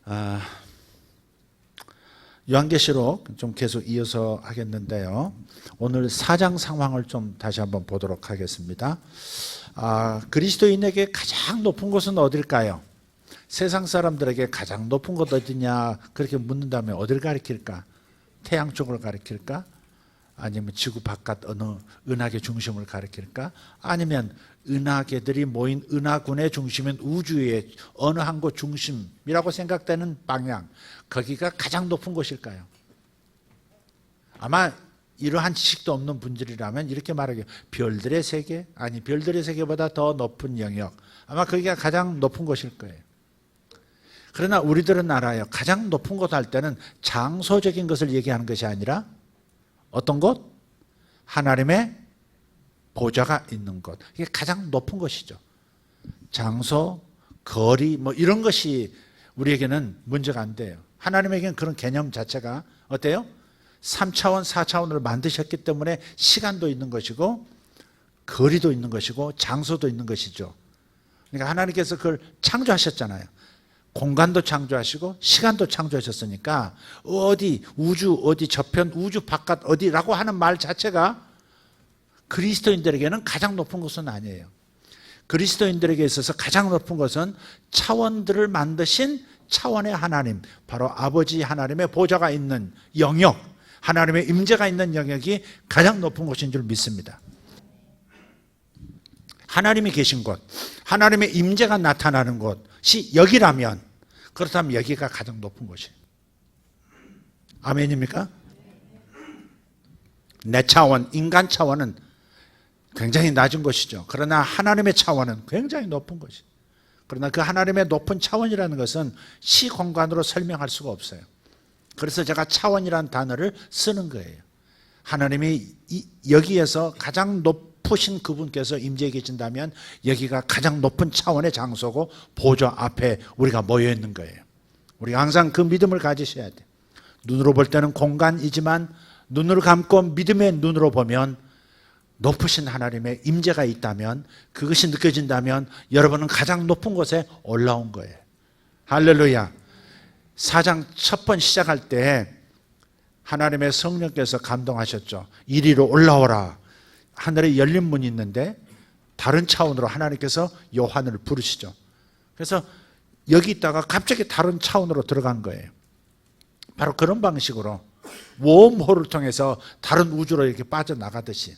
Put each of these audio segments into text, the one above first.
아, 요한계시록 좀 계속 이어서 하겠는데요. 오늘 4장 상황을 좀 다시 한번 보도록 하겠습니다. 그리스도인에게 가장 높은 곳은 어딜까요? 세상 사람들에게 가장 높은 곳 어디냐 그렇게 묻는다면 어딜 가리킬까? 태양 쪽을 가리킬까? 아니면 지구 바깥 어느 은하계 중심을 가리킬까? 아니면 은하계들이 모인 은하군의 중심인 우주의 어느 한 곳 중심이라고 생각되는 방향, 거기가 가장 높은 곳일까요? 아마 이러한 지식도 없는 분들이라면 이렇게 말하겠죠. 별들의 세계? 아니, 별들의 세계보다 더 높은 영역, 아마 거기가 가장 높은 곳일 거예요. 그러나 우리들은 알아요. 가장 높은 곳 할 때는 장소적인 것을 얘기하는 것이 아니라 어떤 곳? 하나님의 보좌가 있는 곳. 이게 가장 높은 곳이죠. 장소, 거리 뭐 이런 것이 우리에게는 문제가 안 돼요. 하나님에게는 그런 개념 자체가 어때요? 3차원, 4차원을 만드셨기 때문에 시간도 있는 것이고 거리도 있는 것이고 장소도 있는 것이죠. 그러니까 하나님께서 그걸 창조하셨잖아요. 공간도 창조하시고 시간도 창조하셨으니까 어디 우주 어디 저편 우주 바깥 어디라고 하는 말 자체가 그리스도인들에게는 가장 높은 것은 아니에요. 그리스도인들에게 있어서 가장 높은 것은 차원들을 만드신 차원의 하나님, 바로 아버지 하나님의 보좌가 있는 영역, 하나님의 임재가 있는 영역이 가장 높은 곳인 줄 믿습니다. 하나님이 계신 곳, 하나님의 임재가 나타나는 곳이 여기라면, 그렇다면 여기가 가장 높은 곳이에요. 아멘입니까? 내 차원, 인간 차원은 굉장히 낮은 것이죠. 그러나 하나님의 차원은 굉장히 높은 것이죠. 그러나 그 하나님의 높은 차원이라는 것은 시공간으로 설명할 수가 없어요. 그래서 제가 차원이라는 단어를 쓰는 거예요. 하나님이 여기에서 가장 높으신 그분께서 임재해 계신다면 여기가 가장 높은 차원의 장소고 보좌 앞에 우리가 모여 있는 거예요. 우리가 항상 그 믿음을 가지셔야 돼요. 눈으로 볼 때는 공간이지만 눈을 감고 믿음의 눈으로 보면 높으신 하나님의 임재가 있다면, 그것이 느껴진다면 여러분은 가장 높은 곳에 올라온 거예요. 할렐루야. 4장 첫 번 시작할 때 하나님의 성령께서 감동하셨죠. 이리로 올라오라. 하늘에 열린 문이 있는데 다른 차원으로 하나님께서 요한을 부르시죠. 그래서 여기 있다가 갑자기 다른 차원으로 들어간 거예요. 바로 그런 방식으로 웜홀을 통해서 다른 우주로 이렇게 빠져나가듯이,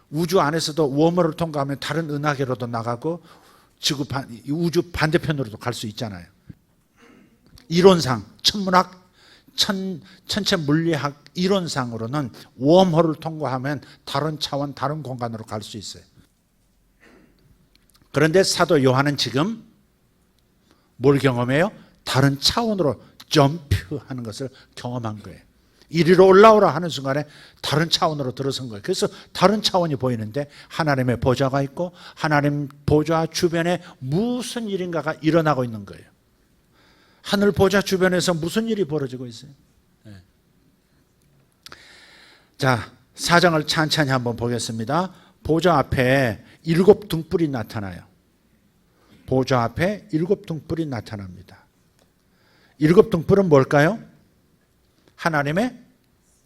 우주 안에서도 웜홀을 통과하면 다른 은하계로도 나가고 우주 반대편으로도 갈 수 있잖아요. 이론상, 천문학, 천체 물리학 이론상으로는 웜홀을 통과하면 다른 차원, 다른 공간으로 갈 수 있어요. 그런데 사도 요한은 지금 뭘 경험해요? 다른 차원으로 점프하는 것을 경험한 거예요. 이리로 올라오라 하는 순간에 다른 차원으로 들어선 거예요. 그래서 다른 차원이 보이는데 하나님의 보좌가 있고 하나님 보좌 주변에 무슨 일인가가 일어나고 있는 거예요. 하늘 보좌 주변에서 무슨 일이 벌어지고 있어요? 네. 자, 4장을 찬찬히 한번 보겠습니다. 보좌 앞에 7 등불이 나타나요. 보좌 앞에 7 등불이 나타납니다. 7 등불은 뭘까요? 하나님의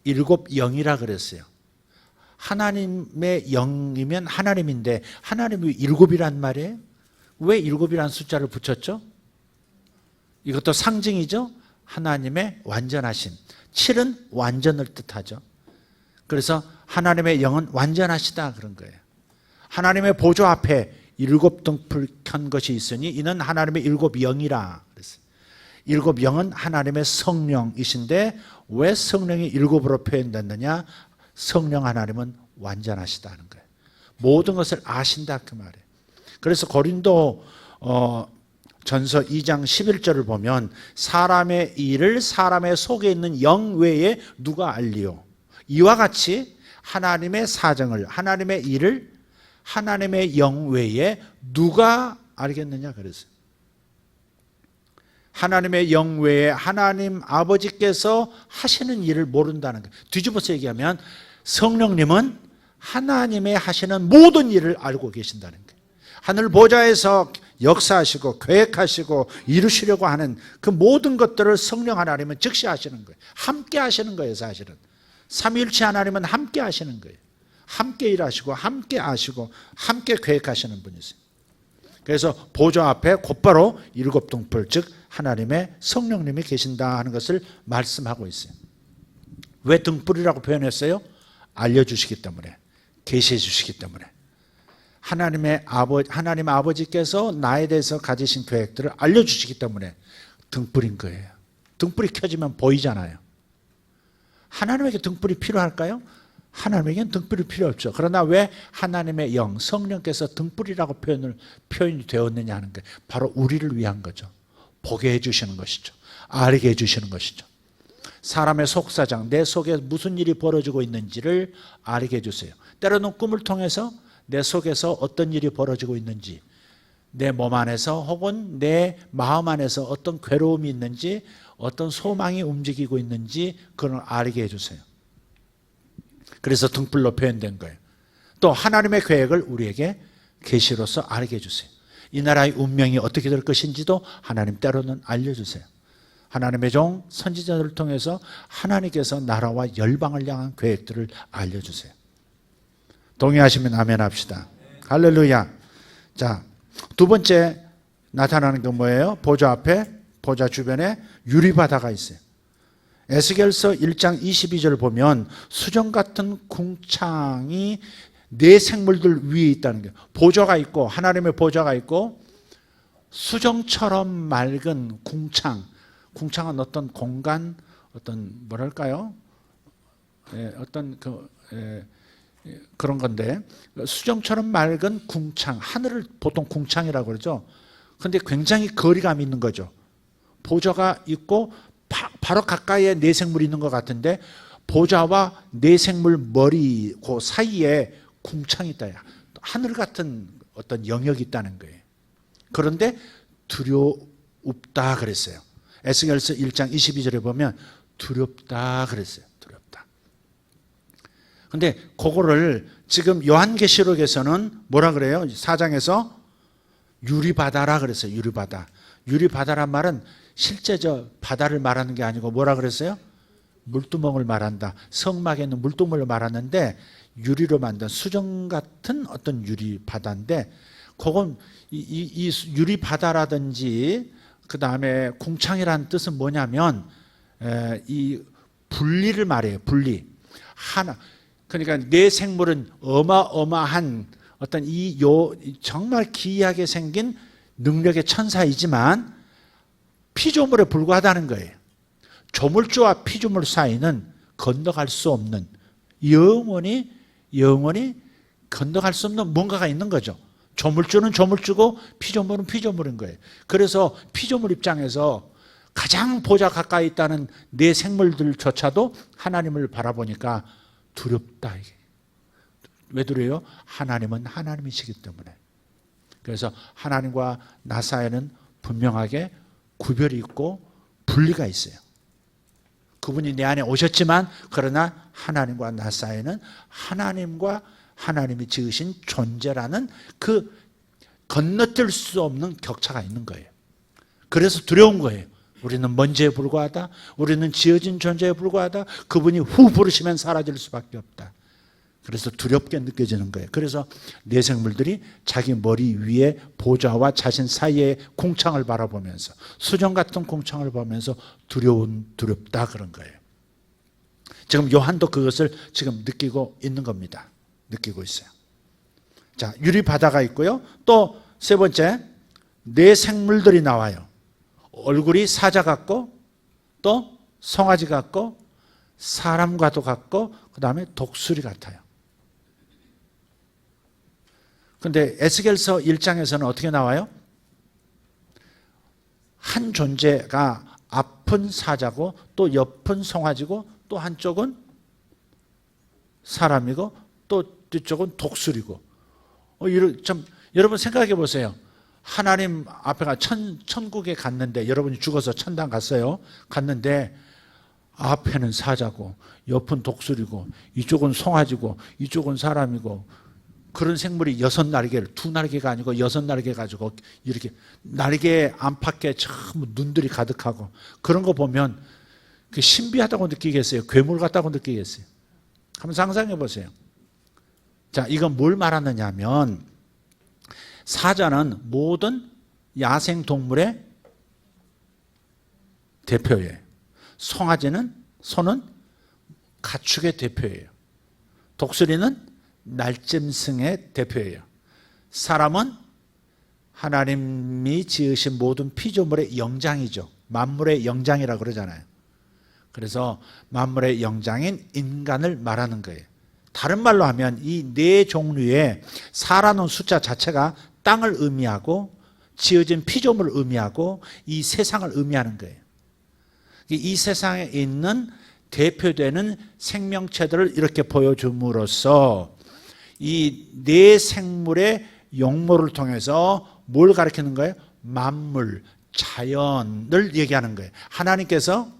7 영이라 그랬어요. 하나님의 영이면 하나님인데 하나님이 7이란 말이에요? 왜 7이라는 숫자를 붙였죠? 이것도 상징이죠. 하나님의 완전하심. 7은 완전을 뜻하죠. 그래서 하나님의 영은 완전하시다 그런 거예요. 하나님의 보좌 앞에 7 등불 켠 것이 있으니 이는 하나님의 7 영이라 그랬어요. 7 영은 하나님의 성령이신데 왜 성령이 7으로 표현됐느냐? 성령 하나님은 완전하시다는 거예요. 모든 것을 아신다 그 말이에요. 그래서 고린도 전서 2장 11절을 보면 사람의 일을 사람의 속에 있는 영 외에 누가 알리요? 이와 같이 하나님의 사정을, 하나님의 일을 하나님의 영 외에 누가 알겠느냐 그랬어요. 하나님의 영 외에 하나님 아버지께서 하시는 일을 모른다는 거예요. 뒤집어서 얘기하면 성령님은 하나님의 하시는 모든 일을 알고 계신다는 거예요. 하늘 보좌에서 역사하시고 계획하시고 이루시려고 하는 그 모든 것들을 성령 하나님은 즉시 하시는 거예요. 함께 하시는 거예요. 사실은 삼위일체 하나님은 함께 하시는 거예요. 함께 일하시고 함께 아시고 함께 계획하시는 분이세요. 그래서 보좌 앞에 곧바로 일곱 등불, 즉 하나님의 성령님이 계신다 하는 것을 말씀하고 있어요. 왜 등불이라고 표현했어요? 알려주시기 때문에, 계시해 주시기 때문에. 하나님 아버지께서 나에 대해서 가지신 계획들을 알려주시기 때문에 등불인 거예요. 등불이 켜지면 보이잖아요. 하나님에게 등불이 필요할까요? 하나님에게는 등불이 필요 없죠. 그러나 왜 하나님의 영, 성령께서 등불이라고 표현이 되었느냐 하는 게 바로 우리를 위한 거죠. 보게 해주시는 것이죠. 알게 해주시는 것이죠. 사람의 속사정, 내 속에 무슨 일이 벌어지고 있는지를 알게 해주세요. 때로는 꿈을 통해서 내 속에서 어떤 일이 벌어지고 있는지, 내 몸 안에서 혹은 내 마음 안에서 어떤 괴로움이 있는지, 어떤 소망이 움직이고 있는지 그걸 알게 해주세요. 그래서 등불로 표현된 거예요. 또 하나님의 계획을 우리에게 계시로서 알게 해주세요. 이 나라의 운명이 어떻게 될 것인지도 하나님 때로는 알려주세요. 하나님의 종 선지자들을 통해서 하나님께서 나라와 열방을 향한 계획들을 알려주세요. 동의하시면 아멘 합시다. 할렐루야. 자, 두 번째 나타나는 게 뭐예요? 보좌 앞에, 보좌 주변에 유리바다가 있어요. 에스겔서 1장 22절 보면 수정 같은 궁창이 네 생물들 위에 있다는 거예요. 보좌가 있고, 하나님의 보좌가 있고, 수정처럼 맑은 궁창. 궁창은 어떤 공간, 어떤 뭐랄까요? 그런 건데, 수정처럼 맑은 궁창, 하늘을 보통 궁창이라고 그러죠. 근데 굉장히 거리감이 있는 거죠. 보좌가 있고 바로 가까이에 내생물이 있는 것 같은데, 보좌와 내생물 머리 그 사이에 궁창이 있다. 하늘 같은 어떤 영역이 있다는 거예요. 그런데 두렵다 그랬어요. 에스겔서 1장 22절에 보면 두렵다 그랬어요. 두렵다. 근데 그거를 지금 요한계시록에서는 뭐라 그래요? 4장에서 유리바다라 그랬어요. 유리바다. 유리바다란 말은 실제 바다를 말하는 게 아니고 뭐라 그랬어요? 물두멍을 말한다. 성막에 있는 물두멍을 말하는데 유리로 만든 수정 같은 어떤 유리바다인데, 그건 이 유리바다라든지 그 다음에 궁창이라는 뜻은 뭐냐면 이 분리를 말해요. 분리. 하나. 그러니까 내 생물은 어마어마한 어떤 정말 기이하게 생긴 능력의 천사이지만 피조물에 불과하다는 거예요. 조물주와 피조물 사이는 건너갈 수 없는, 영원히 건너갈 수 없는 뭔가가 있는 거죠. 조물주는 조물주고 피조물은 피조물인 거예요. 그래서 피조물 입장에서 가장 보좌 가까이 있다는 내 생물들조차도 하나님을 바라보니까 두렵다. 이게. 왜 두려워요? 하나님은 하나님이시기 때문에. 그래서 하나님과 나 사이에는 분명하게 구별이 있고 분리가 있어요. 그분이 내 안에 오셨지만, 그러나 하나님과 나 사이에는 하나님과 하나님이 지으신 존재라는 그 건너뛸 수 없는 격차가 있는 거예요. 그래서 두려운 거예요. 우리는 먼지에 불과하다. 우리는 지어진 존재에 불과하다. 그분이 후 부르시면 사라질 수밖에 없다. 그래서 두렵게 느껴지는 거예요. 그래서 내 생물들이 자기 머리 위에 보좌와 자신 사이에 궁창을 바라보면서, 수정 같은 궁창을 보면서 두렵다 그런 거예요. 지금 요한도 그것을 지금 느끼고 있는 겁니다. 느끼고 있어요. 자, 유리바다가 있고요. 또 세 번째, 내 생물들이 나와요. 얼굴이 사자 같고, 또 송아지 같고, 사람과도 같고, 그 다음에 독수리 같아요. 그런데 에스겔서 1장에서는 어떻게 나와요? 한 존재가 앞은 사자고, 또 옆은 송아지고, 또 한쪽은 사람이고, 또 뒤쪽은 독수리고. 여러분 생각해 보세요. 하나님 앞에가 천국에 갔는데, 여러분이 죽어서 천당 갔어요. 갔는데 앞에는 사자고 옆은 독수리고 이쪽은 송아지고 이쪽은 사람이고 그런 생물이 6날개를, 2날개가 아니고 6날개 가지고 이렇게 날개 안팎에 전부 눈들이 가득하고 그런 거 보면 그 신비하다고 느끼겠어요? 괴물 같다고 느끼겠어요? 한번 상상해 보세요. 자, 이건 뭘 말하느냐 하면 사자는 모든 야생 동물의 대표예요. 소는 가축의 대표예요. 독수리는 날짐승의 대표예요. 사람은 하나님이 지으신 모든 피조물의 영장이죠. 만물의 영장이라고 그러잖아요. 그래서 만물의 영장인 인간을 말하는 거예요. 다른 말로 하면 이 네 종류의 사라는 숫자 자체가 땅을 의미하고 지어진 피조물을 의미하고 이 세상을 의미하는 거예요. 이 세상에 있는 대표되는 생명체들을 이렇게 보여줌으로써 이 네 생물의 용모를 통해서 뭘 가리키는 거예요? 만물, 자연을 얘기하는 거예요. 하나님께서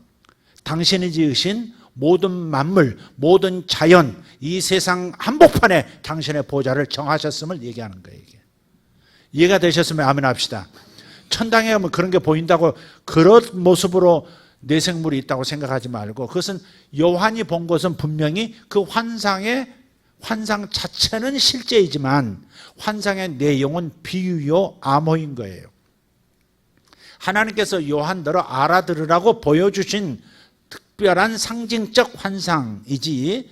당신이 지으신 모든 만물, 모든 자연, 이 세상 한복판에 당신의 보좌를 정하셨음을 얘기하는 거예요. 이게. 이해가 되셨으면 아멘 합시다. 천당에 가면 그런 게 보인다고 그런 모습으로 내 생물이 있다고 생각하지 말고 그것은 요한이 본 것은 분명히 그 환상 자체는 실제이지만 환상의 내용은 비유요 암호인 거예요. 하나님께서 요한들을 알아들으라고 보여주신 특별한 상징적 환상이지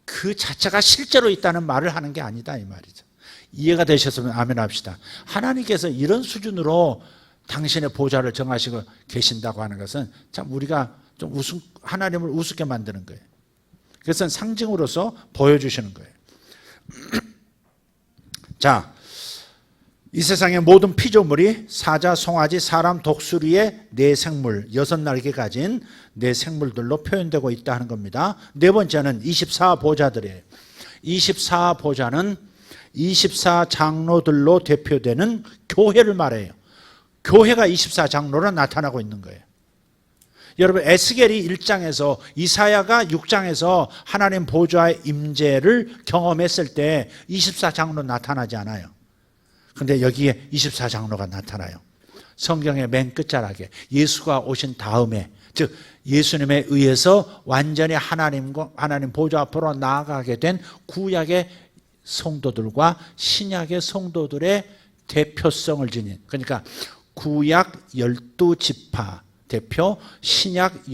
그 자체가 실제로 있다는 말을 하는 게 아니다 이 말이죠. 이해가 되셨으면 아멘 합시다. 하나님께서 이런 수준으로 당신의 보좌를 정하시고 계신다고 하는 것은 참 우리가 좀 하나님을 우습게 만드는 거예요. 그것은 상징으로서 보여주시는 거예요. 자, 이 세상의 모든 피조물이 사자, 송아지, 사람, 독수리의 네 생물, 6날개 가진 네 생물들로 표현되고 있다 하는 겁니다. 네 번째는 24보좌들이에요. 24보좌는 24장로들로 대표되는 교회를 말해요. 교회가 24장로로 나타나고 있는 거예요. 여러분 에스겔이 1장에서 이사야가 6장에서 하나님 보좌의 임재를 경험했을 때 24장로 나타나지 않아요. 그런데 여기에 24장로가 나타나요. 성경의 맨 끝자락에 예수가 오신 다음에, 즉 예수님에 의해서 완전히 하나님 보좌 앞으로 나아가게 된 구약의 성도들과 신약의 성도들의 대표성을 지닌, 그러니까 구약 12지파 대표, 신약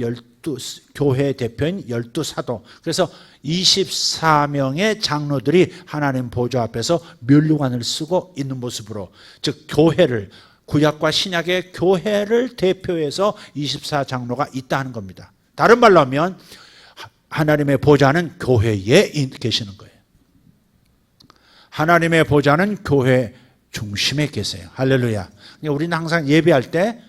교회 대표인 12사도, 그래서 24명의 장로들이 하나님 보좌 앞에서 면류관을 쓰고 있는 모습으로, 즉 교회를, 구약과 신약의 교회를 대표해서 24장로가 있다는 겁니다. 다른 말로 하면 하나님의 보좌는 교회에 계시는 거예요. 하나님의 보좌는 교회 중심에 계세요. 할렐루야. 우리는 항상 예배할 때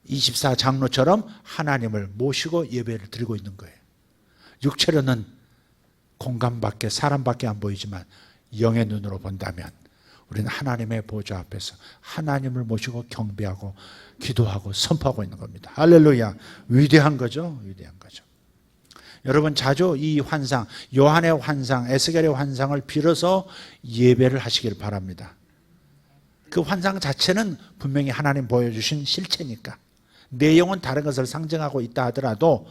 24장로처럼 하나님을 모시고 예배를 드리고 있는 거예요. 육체로는 공간밖에 사람밖에 안 보이지만 영의 눈으로 본다면 우리는 하나님의 보좌 앞에서 하나님을 모시고 경배하고 기도하고 선포하고 있는 겁니다. 할렐루야. 위대한 거죠. 위대한 거죠. 여러분 자주 이 환상, 요한의 환상, 에스겔의 환상을 빌어서 예배를 하시길 바랍니다. 그 환상 자체는 분명히 하나님 보여주신 실체니까. 내용은 다른 것을 상징하고 있다 하더라도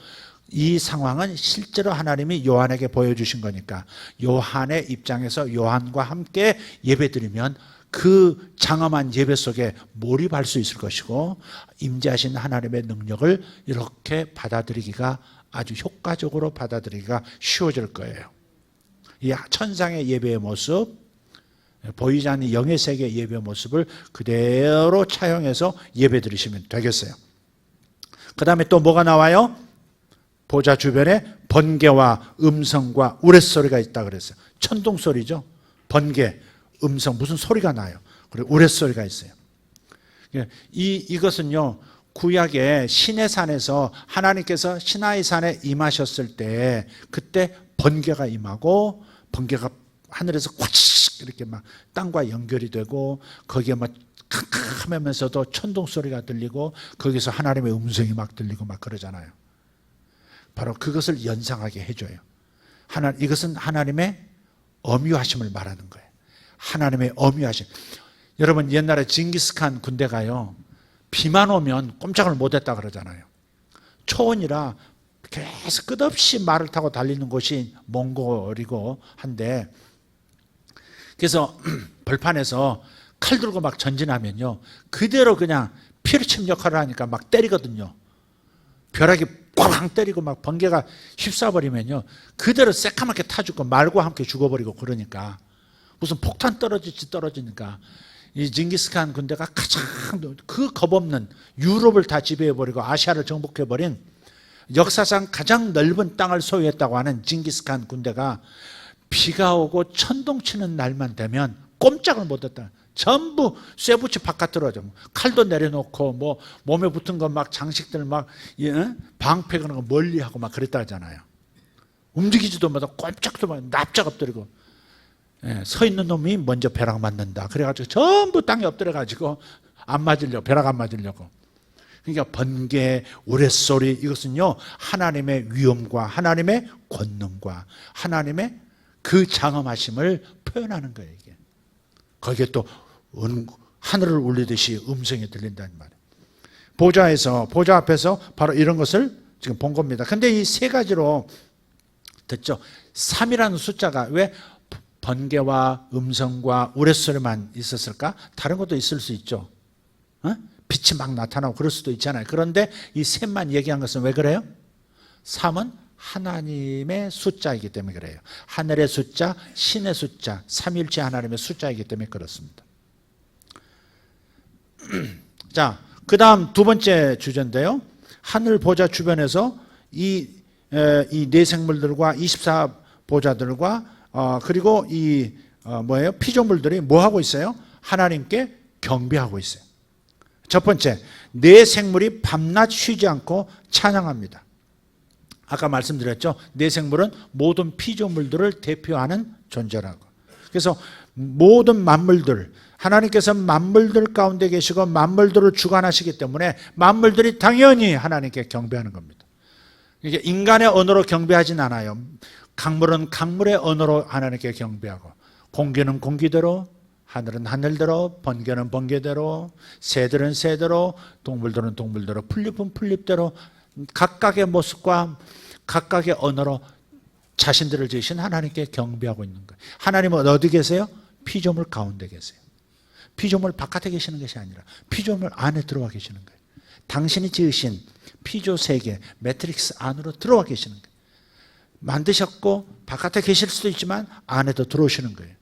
이 상황은 실제로 하나님이 요한에게 보여주신 거니까 요한의 입장에서 요한과 함께 예배드리면 그 장엄한 예배 속에 몰입할 수 있을 것이고 임재하신 하나님의 능력을 이렇게 받아들이기가 아주 효과적으로 받아들이기가 쉬워질 거예요. 이 천상의 예배의 모습, 보이지 않는 영의 세계의 예배 모습을 그대로 차용해서 예배 드리시면 되겠어요. 그 다음에 또 뭐가 나와요? 보좌 주변에 번개와 음성과 우레소리가 있다 그랬어요. 천둥소리죠. 번개, 음성, 무슨 소리가 나요. 그리고 우레소리가 있어요. 이것은요, 구약의 시내산에서 하나님께서 시나이산에 임하셨을 때 그때 번개가 임하고 번개가 하늘에서 콱 이렇게 막 땅과 연결이 되고 거기에 막 캄캄하면서도 천둥 소리가 들리고 거기서 하나님의 음성이 막 들리고 막 그러잖아요. 바로 그것을 연상하게 해줘요. 이것은 하나님의 엄유하심을 말하는 거예요. 하나님의 엄위하신. 여러분 옛날에 징기스칸 군대가요, 비만 오면 꼼짝을 못했다 그러잖아요. 초원이라 계속 끝없이 말을 타고 달리는 곳이 몽골이고 한데, 그래서 벌판에서 칼 들고 막 전진하면요, 그대로 그냥 피르침 역할을 하니까 막 때리거든요. 벼락이 꽝 때리고 막 번개가 휩싸버리면요, 그대로 새까맣게 타죽고 말과 함께 죽어버리고. 그러니까 무슨 폭탄 떨어지니까 이 징기스칸 군대가 가장 그 겁없는 유럽을 다 지배해버리고 아시아를 정복해버린 역사상 가장 넓은 땅을 소유했다고 하는 징기스칸 군대가 비가 오고 천둥치는 날만 되면 꼼짝을 못했다. 전부 쇠붙이 바깥으로 하죠. 칼도 내려놓고 뭐 몸에 붙은 거 막 장식들 막 방패 그런 거 멀리하고 막 그랬다 하잖아요. 움직이지도 못하고 꼼짝도 못, 납작 엎드리고, 서 있는 놈이 먼저 벼락 맞는다. 그래가지고 전부 땅에 엎드려가지고 안 맞으려고, 벼락 안 맞으려고. 그러니까 번개, 우레소리, 이것은요 하나님의 위엄과 하나님의 권능과 하나님의 그 장엄하심을 표현하는 거예요. 이게 거기에 또 하늘을 울리듯이 음성이 들린다는 말이에요. 보좌 앞에서 바로 이런 것을 지금 본 겁니다. 근데 이 세 가지로 듣죠. 3이라는 숫자가 왜 번개와 음성과 우레소리만 있었을까? 다른 것도 있을 수 있죠. 빛이 막 나타나고 그럴 수도 있잖아요. 그런데 이 셋만 얘기한 것은 왜 그래요? 3은 하나님의 숫자이기 때문에 그래요. 하늘의 숫자, 신의 숫자, 삼위일체 하나님의 숫자이기 때문에 그렇습니다. 자, 그 다음 두 번째 주제인데요, 하늘 보좌 주변에서 이 네 생물들과 24보좌들과 그리고 피조물들이 뭐 하고 있어요? 하나님께 경배하고 있어요. 첫 번째, 네 생물이 밤낮 쉬지 않고 찬양합니다. 아까 말씀드렸죠. 네 생물은 모든 피조물들을 대표하는 존재라고. 그래서 모든 만물들, 하나님께서 만물들 가운데 계시고 만물들을 주관하시기 때문에 만물들이 당연히 하나님께 경배하는 겁니다. 이게 인간의 언어로 경배하진 않아요. 강물은 강물의 언어로 하나님께 경배하고, 공기는 공기대로, 하늘은 하늘대로, 번개는 번개대로, 새들은 새대로, 동물들은 동물대로, 풀잎은 풀잎대로 각각의 모습과 각각의 언어로 자신들을 지으신 하나님께 경배하고 있는 거예요. 하나님은 어디 계세요? 피조물 가운데 계세요. 피조물 바깥에 계시는 것이 아니라 피조물 안에 들어와 계시는 거예요. 당신이 지으신 피조 세계, 매트릭스 안으로 들어와 계시는 거예요. 만드셨고 바깥에 계실 수도 있지만 안에도 들어오시는 거예요.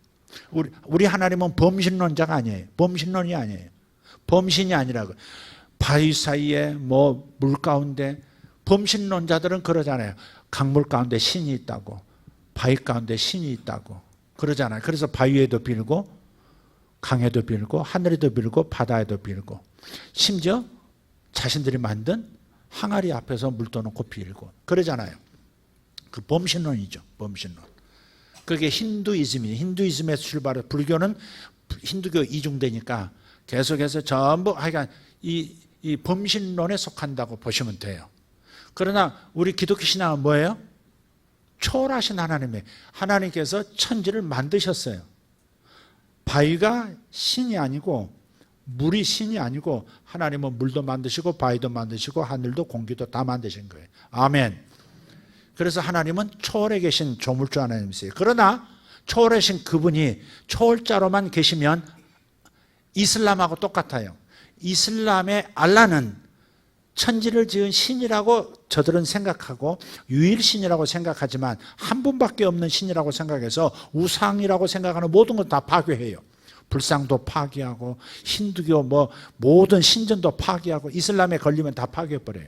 우리 하나님은 범신론자가 아니에요. 범신론이 아니에요. 범신이 아니라고. 바위 사이에 물 가운데, 범신론자들은 그러잖아요. 강물 가운데 신이 있다고, 바위 가운데 신이 있다고 그러잖아요. 그래서 바위에도 빌고, 강에도 빌고, 하늘에도 빌고, 바다에도 빌고, 심지어 자신들이 만든 항아리 앞에서 물 떠놓고 빌고 그러잖아요. 그 범신론이죠. 범신론. 그게 힌두이즘이에요. 힌두이즘의 출발을, 불교는 힌두교 이중되니까 계속해서 전부 하여간 이 범신론에 속한다고 보시면 돼요. 그러나 우리 기독교 신앙은 뭐예요? 초월하신 하나님께서 천지를 만드셨어요. 바위가 신이 아니고, 물이 신이 아니고, 하나님은 물도 만드시고 바위도 만드시고 하늘도 공기도 다 만드신 거예요. 아멘. 그래서 하나님은 초월해 계신 조물주 하나님이세요. 그러나 초월하신 그분이 초월자로만 계시면 이슬람하고 똑같아요. 이슬람의 알라는 천지를 지은 신이라고 저들은 생각하고 유일신이라고 생각하지만 한 분밖에 없는 신이라고 생각해서 우상이라고 생각하는 모든 걸 다 파괴해요. 불상도 파괴하고 힌두교 모든 신전도 파괴하고, 이슬람에 걸리면 다 파괴해버려요.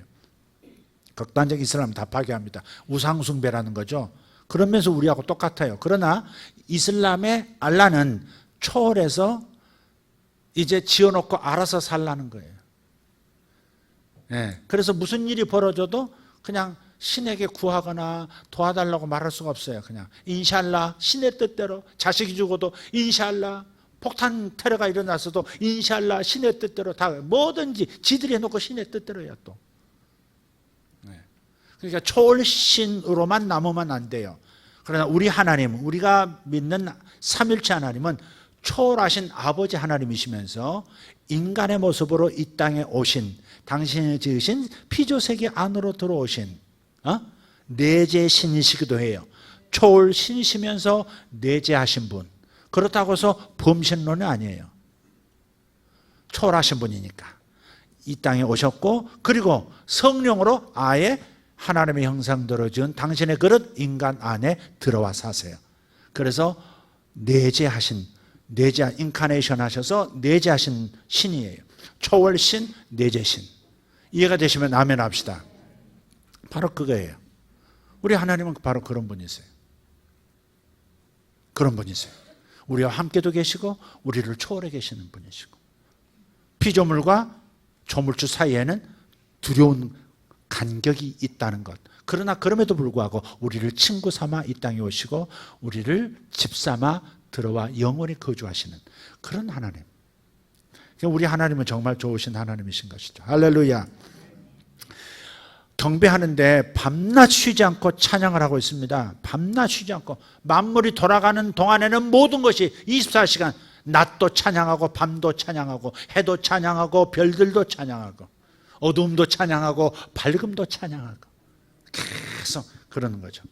극단적 이슬람 다 파괴합니다. 우상숭배라는 거죠. 그러면서 우리하고 똑같아요. 그러나 이슬람의 알라는 초월해서 이제 지어놓고 알아서 살라는 거예요. 그래서 무슨 일이 벌어져도 그냥 신에게 구하거나 도와달라고 말할 수가 없어요. 그냥 인샬라, 신의 뜻대로. 자식이 죽어도 인샬라, 폭탄 테러가 일어났어도 인샬라, 신의 뜻대로. 다 뭐든지 지들이 해놓고 신의 뜻대로야 또. 그러니까 초월신으로만 남으면 안 돼요. 그러나 우리 하나님, 우리가 믿는 삼일체 하나님은 초월하신 아버지 하나님이시면서 인간의 모습으로 이 땅에 오신, 당신이 지으신 피조세계 안으로 들어오신 내재 신이시기도 해요. 초월 신이시면서 내재하신 분. 그렇다고 해서 범신론이 아니에요. 초월하신 분이니까 이 땅에 오셨고, 그리고 성령으로 아예 하나님의 형상대로 지은 당신의 그릇 인간 안에 들어와 사세요. 그래서 인카네이션 하셔서 내재하신 신이에요. 초월신, 내재신. 이해가 되시면 아멘 합시다. 바로 그거예요. 우리 하나님은 바로 그런 분이세요. 그런 분이세요. 우리와 함께도 계시고 우리를 초월해 계시는 분이시고, 피조물과 조물주 사이에는 두려운 간격이 있다는 것. 그러나 그럼에도 불구하고 우리를 친구 삼아 이 땅에 오시고 우리를 집 삼아 들어와 영원히 거주하시는 그런 하나님. 우리 하나님은 정말 좋으신 하나님이신 것이죠. 할렐루야. 경배하는데 밤낮 쉬지 않고 찬양을 하고 있습니다. 밤낮 쉬지 않고 만물이 돌아가는 동안에는 모든 것이 24시간, 낮도 찬양하고 밤도 찬양하고 해도 찬양하고 별들도 찬양하고 어두움도 찬양하고 밝음도 찬양하고 계속 그러는 거죠.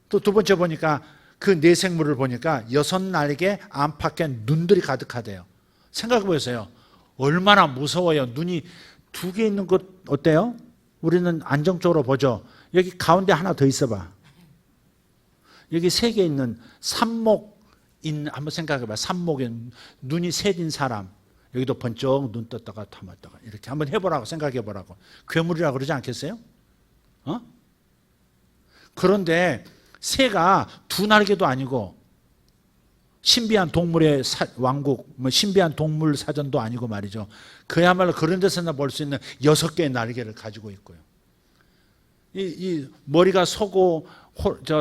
또 두 번째 보니까 그 내생물을 보니까 6날개 안팎에 눈들이 가득하대요. 생각해 보세요. 얼마나 무서워요. 눈이 2개 있는 것 어때요? 우리는 안정적으로 보죠. 여기 가운데 하나 더 있어봐. 여기 3개 있는 한번 생각해 봐. 삽목에 눈이 셋인 사람. 여기도 번쩍 눈 떴다가 감았다가 이렇게 한번 해보라고, 생각해 보라고. 괴물이라고 그러지 않겠어요? 그런데 새가 2날개도 아니고 신비한 동물의 왕국, 신비한 동물 사전도 아니고 말이죠. 그야말로 그런 데서나 볼 수 있는 6개의 날개를 가지고 있고요. 이 머리가 소고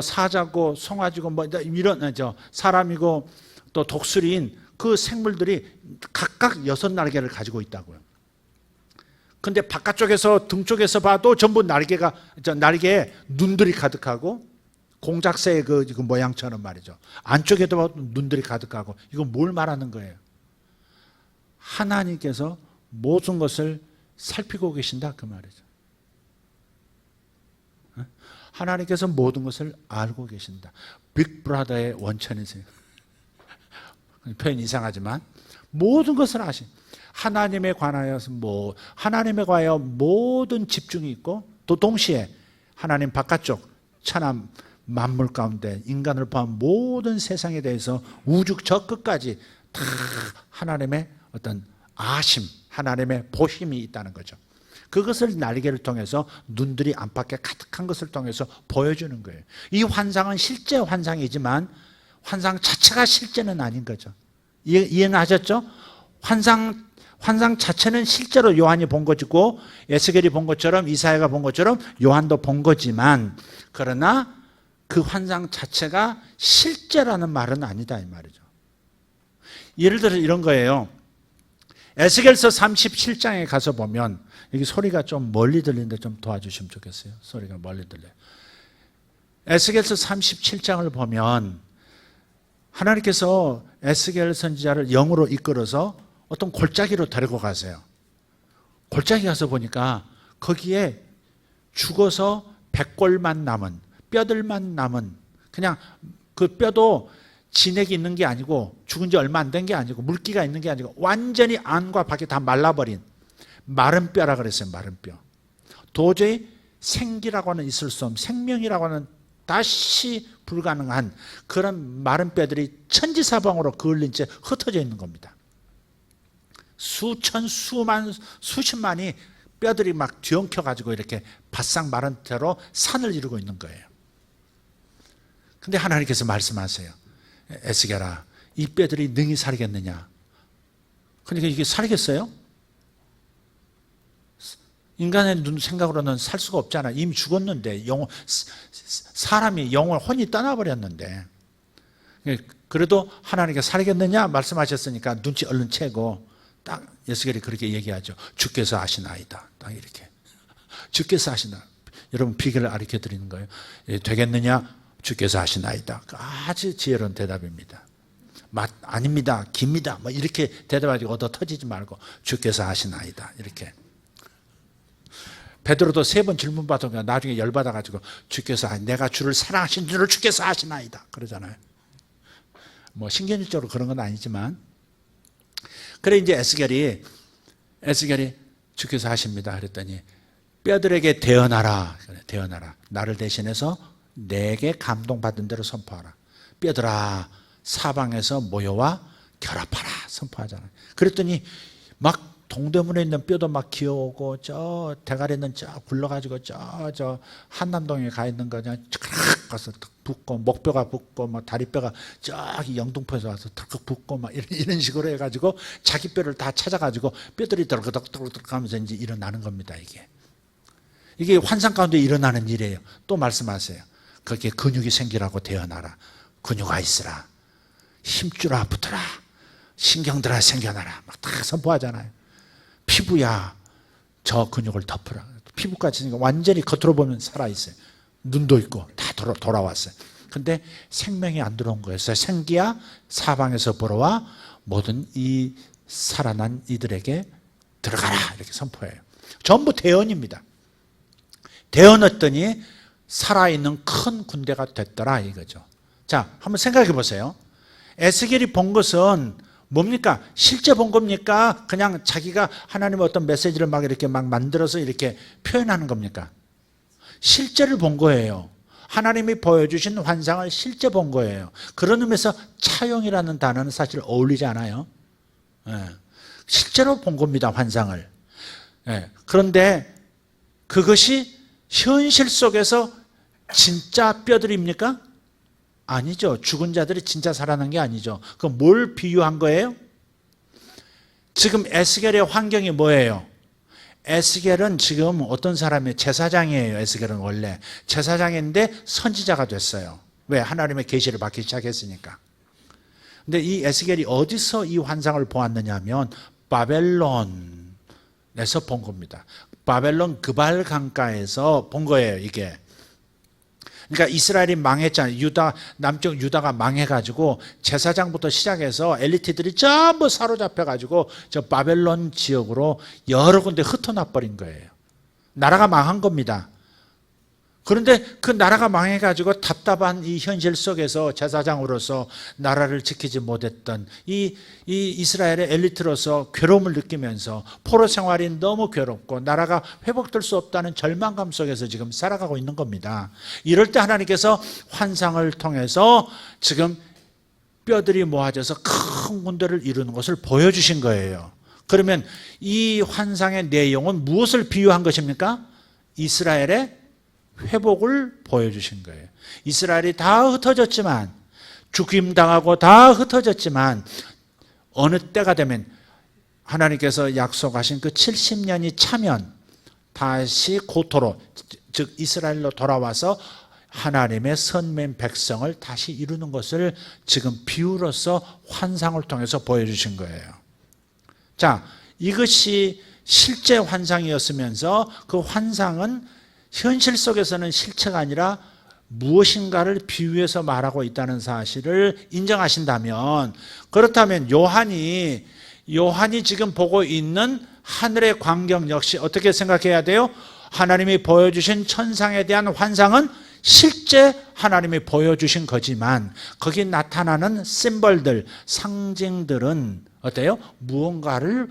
사자고 송아지고 이런 사람이고 또 독수리인 그 생물들이 각각 6날개를 가지고 있다고요. 근데 바깥쪽에서 등 쪽에서 봐도 전부 날개에 눈들이 가득하고 공작새의 그 모양처럼 말이죠. 안쪽에도 봐도 눈들이 가득하고, 이건 뭘 말하는 거예요? 하나님께서 모든 것을 살피고 계신다 그 말이죠. 하나님께서 모든 것을 알고 계신다. 빅브라더의 원천이세요. 표현이 이상하지만 모든 것을 아신, 하나님에 관하여 모든 집중이 있고, 또 동시에 하나님 바깥쪽 천한 만물 가운데 인간을 포함한 모든 세상에 대해서 우주 저 끝까지 다 하나님의 어떤 아심, 하나님의 보심이 있다는 거죠. 그것을 날개를 통해서 눈들이 안팎에 가득한 것을 통해서 보여주는 거예요. 이 환상은 실제 환상이지만 환상 자체가 실제는 아닌 거죠. 이해는 하셨죠? 환상 자체는 실제로 요한이 본 것이고 에스겔이 본 것처럼 이사야가 본 것처럼 요한도 본 거지만, 그러나 그 환상 자체가 실제라는 말은 아니다 이 말이죠. 예를 들어 이런 거예요. 에스겔서 37장에 가서 보면, 여기 소리가 좀 멀리 들리는데 좀 도와주시면 좋겠어요. 소리가 멀리 들려요. 에스겔서 37장을 보면 하나님께서 에스겔 선지자를 영으로 이끌어서 어떤 골짜기로 데리고 가세요. 골짜기 가서 보니까 거기에 죽어서 백골만 남은, 뼈들만 남은, 그냥 그 뼈도 진액이 있는 게 아니고 죽은 지 얼마 안 된 게 아니고 물기가 있는 게 아니고 완전히 안과 밖이 다 말라버린 마른 뼈라 그랬어요. 마른 뼈. 도저히 생기라고 하는 있을 수 없는, 생명이라고 하는 다시 불가능한 그런 마른 뼈들이 천지사방으로 그을린 채 흩어져 있는 겁니다. 수천, 수만, 수십만이 뼈들이 막 뒤엉켜 가지고 이렇게 바싹 마른 채로 산을 이루고 있는 거예요. 근데 하나님께서 말씀하세요. 에스겔아, 이 뼈들이 능히 살겠느냐? 그러니까 이게 살겠어요? 인간의 눈 생각으로는 살 수가 없잖아. 이미 죽었는데, 사람이 영혼, 혼이 떠나버렸는데. 그래도 하나님께서 살겠느냐? 말씀하셨으니까 눈치 얼른 채고, 딱 에스겔이 그렇게 얘기하죠. 주께서 아시나이다. 딱 이렇게. 주께서 아시나. 여러분 비결을 가르쳐 드리는 거예요. 되겠느냐? 주께서 아시나이다. 아주 지혜로운 대답입니다. 아닙니다, 깁니다, 뭐 이렇게 대답하지 얻어 터지지 말고 주께서 하시나이다. 이렇게. 베드로도 3번 질문 받으니까 나중에 열받아가지고 주께서 내가 주를 사랑하신 줄을 주께서 아시나이다 그러잖아요. 뭐 신경질적으로 그런 건 아니지만, 그래 이제 에스겔이 주께서 하십니다 그랬더니 뼈들에게 대언하라. 대언하라. 나를 대신해서 내게 감동받은 대로 선포하라. 뼈들아 사방에서 모여와 결합하라 선포하잖아요. 그랬더니 막 동대문에 있는 뼈도 막 기어오고 저 대가리는 쫙 굴러가지고 저 한남동에 가 있는 거 그냥 쫙 가서 붙고, 목뼈가 붙고 막 다리뼈가 저기 영등포에서 와서 턱 붙고 막 이런 식으로 해가지고 자기 뼈를 다 찾아가지고 뼈들이 떨그덕떨그덕 하면서 이제 일어나는 겁니다. 이게 환상 가운데 일어나는 일이에요. 또 말씀하세요. 거기에 근육이 생기라고 대언하라. 근육아 있으라. 힘주라 붙어라. 신경들아 생겨나라. 막 다 선포하잖아요. 피부야 저 근육을 덮으라. 피부까지 완전히 겉으로 보면 살아있어요. 눈도 있고 다 돌아왔어요. 근데 생명이 안 들어온 거예요. 생기야 사방에서 불어와 모든 이 살아난 이들에게 들어가라 이렇게 선포해요. 전부 대언입니다. 대언했더니 살아있는 큰 군대가 됐더라 이거죠. 자, 한번 생각해 보세요. 에스겔이 본 것은 뭡니까? 실제 본 겁니까? 그냥 자기가 하나님의 어떤 메시지를 막 이렇게 막 만들어서 이렇게 표현하는 겁니까? 실제를 본 거예요. 하나님이 보여주신 환상을 실제 본 거예요. 그런 의미에서 차용이라는 단어는 사실 어울리지 않아요. 실제로 본 겁니다, 환상을. 그런데 그것이 현실 속에서 진짜 뼈들입니까? 아니죠. 죽은 자들이 진짜 살아난 게 아니죠. 그럼 뭘 비유한 거예요? 지금 에스겔의 환경이 뭐예요? 에스겔은 지금 어떤 사람이에요? 제사장이에요. 에스겔은 원래 제사장인데 선지자가 됐어요. 왜? 하나님의 계시를 받기 시작했으니까. 근데 이 에스겔이 어디서 이 환상을 보았느냐 하면 바벨론에서 본 겁니다. 바벨론 그발 강가에서 본 거예요, 이게. 그러니까 이스라엘이 망했잖아요. 남쪽 유다가 망해가지고 제사장부터 시작해서 엘리트들이 전부 사로잡혀가지고 저 바벨론 지역으로 여러 군데 흩어나 버린 거예요. 나라가 망한 겁니다. 그런데 그 나라가 망해가지고 답답한 이 현실 속에서 제사장으로서 나라를 지키지 못했던 이 이스라엘의 엘리트로서 괴로움을 느끼면서 포로 생활이 너무 괴롭고 나라가 회복될 수 없다는 절망감 속에서 지금 살아가고 있는 겁니다. 이럴 때 하나님께서 환상을 통해서 지금 뼈들이 모아져서 큰 군대를 이루는 것을 보여주신 거예요. 그러면 이 환상의 내용은 무엇을 비유한 것입니까? 이스라엘의 회복을 보여주신 거예요. 이스라엘이 다 흩어졌지만, 죽임당하고 다 흩어졌지만 어느 때가 되면 하나님께서 약속하신 그 70년이 차면 다시 고토로, 즉 이스라엘로 돌아와서 하나님의 선민 백성을 다시 이루는 것을 지금 비유로서 환상을 통해서 보여주신 거예요. 자, 이것이 실제 환상이었으면서 그 환상은 현실 속에서는 실체가 아니라 무엇인가를 비유해서 말하고 있다는 사실을 인정하신다면, 그렇다면 요한이 지금 보고 있는 하늘의 광경 역시 어떻게 생각해야 돼요? 하나님이 보여주신 천상에 대한 환상은 실제 하나님이 보여주신 거지만 거기 나타나는 심벌들, 상징들은 어때요? 무언가를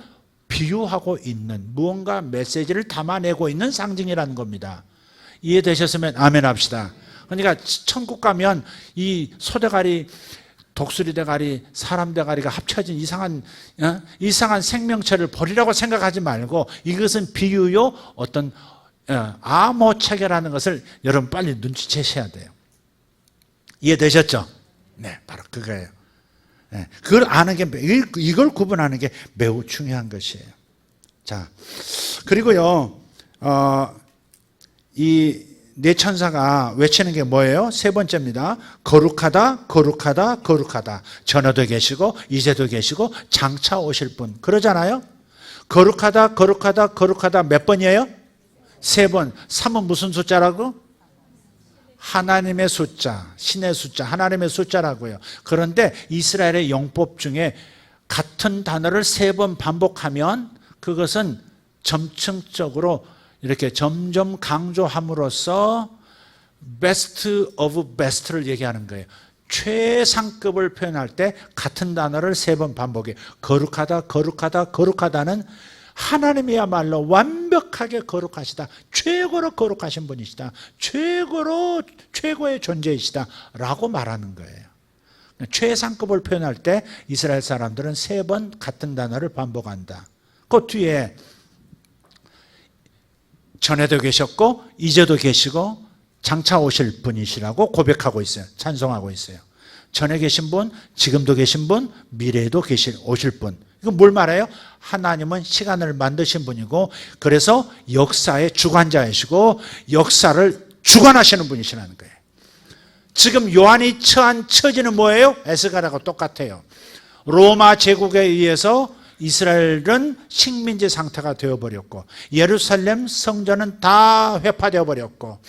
비유하고 있는, 무언가 메시지를 담아내고 있는 상징이라는 겁니다. 이해되셨으면 아멘 합시다. 그러니까 천국 가면 이 소대가리, 독수리 대가리, 사람 대가리가 합쳐진 이상한 생명체를 버리라고 생각하지 말고 이것은 비유요 어떤 암호체계라는 것을 여러분 빨리 눈치채셔야 돼요. 이해되셨죠? 네, 바로 그거예요. 네, 그걸 아는 게, 이걸 구분하는 게 매우 중요한 것이에요. 자, 그리고요, 이 네 천사가 외치는 게 뭐예요? 세 번째입니다. 거룩하다, 거룩하다, 거룩하다. 전에도 계시고 이제도 계시고 장차 오실 분. 그러잖아요. 거룩하다, 거룩하다, 거룩하다 몇 번이에요? 세 번. 3은 무슨 숫자라고? 하나님의 숫자, 신의 숫자, 하나님의 숫자라고요. 그런데 이스라엘의 영법 중에 같은 단어를 3번 반복하면 그것은 점층적으로 이렇게 점점 강조함으로써 best of best를 얘기하는 거예요. 최상급을 표현할 때 같은 단어를 3번 반복해. 거룩하다, 거룩하다, 거룩하다는 하나님이야말로 완벽하게 거룩하시다. 최고로 거룩하신 분이시다. 최고의 존재이시다. 라고 말하는 거예요. 최상급을 표현할 때 이스라엘 사람들은 3번 같은 단어를 반복한다. 그 뒤에 전에도 계셨고 이제도 계시고 장차 오실 분이시라고 고백하고 있어요. 찬송하고 있어요. 전에 계신 분, 지금도 계신 분, 미래에도 오실 분. 이건 뭘 말해요? 하나님은 시간을 만드신 분이고 그래서 역사의 주관자이시고 역사를 주관하시는 분이시라는 거예요. 지금 요한이 처한 처지는 뭐예요? 에스가라고 똑같아요. 로마 제국에 의해서 이스라엘은 식민지 상태가 되어버렸고 예루살렘 성전은 다 회파되어 버렸고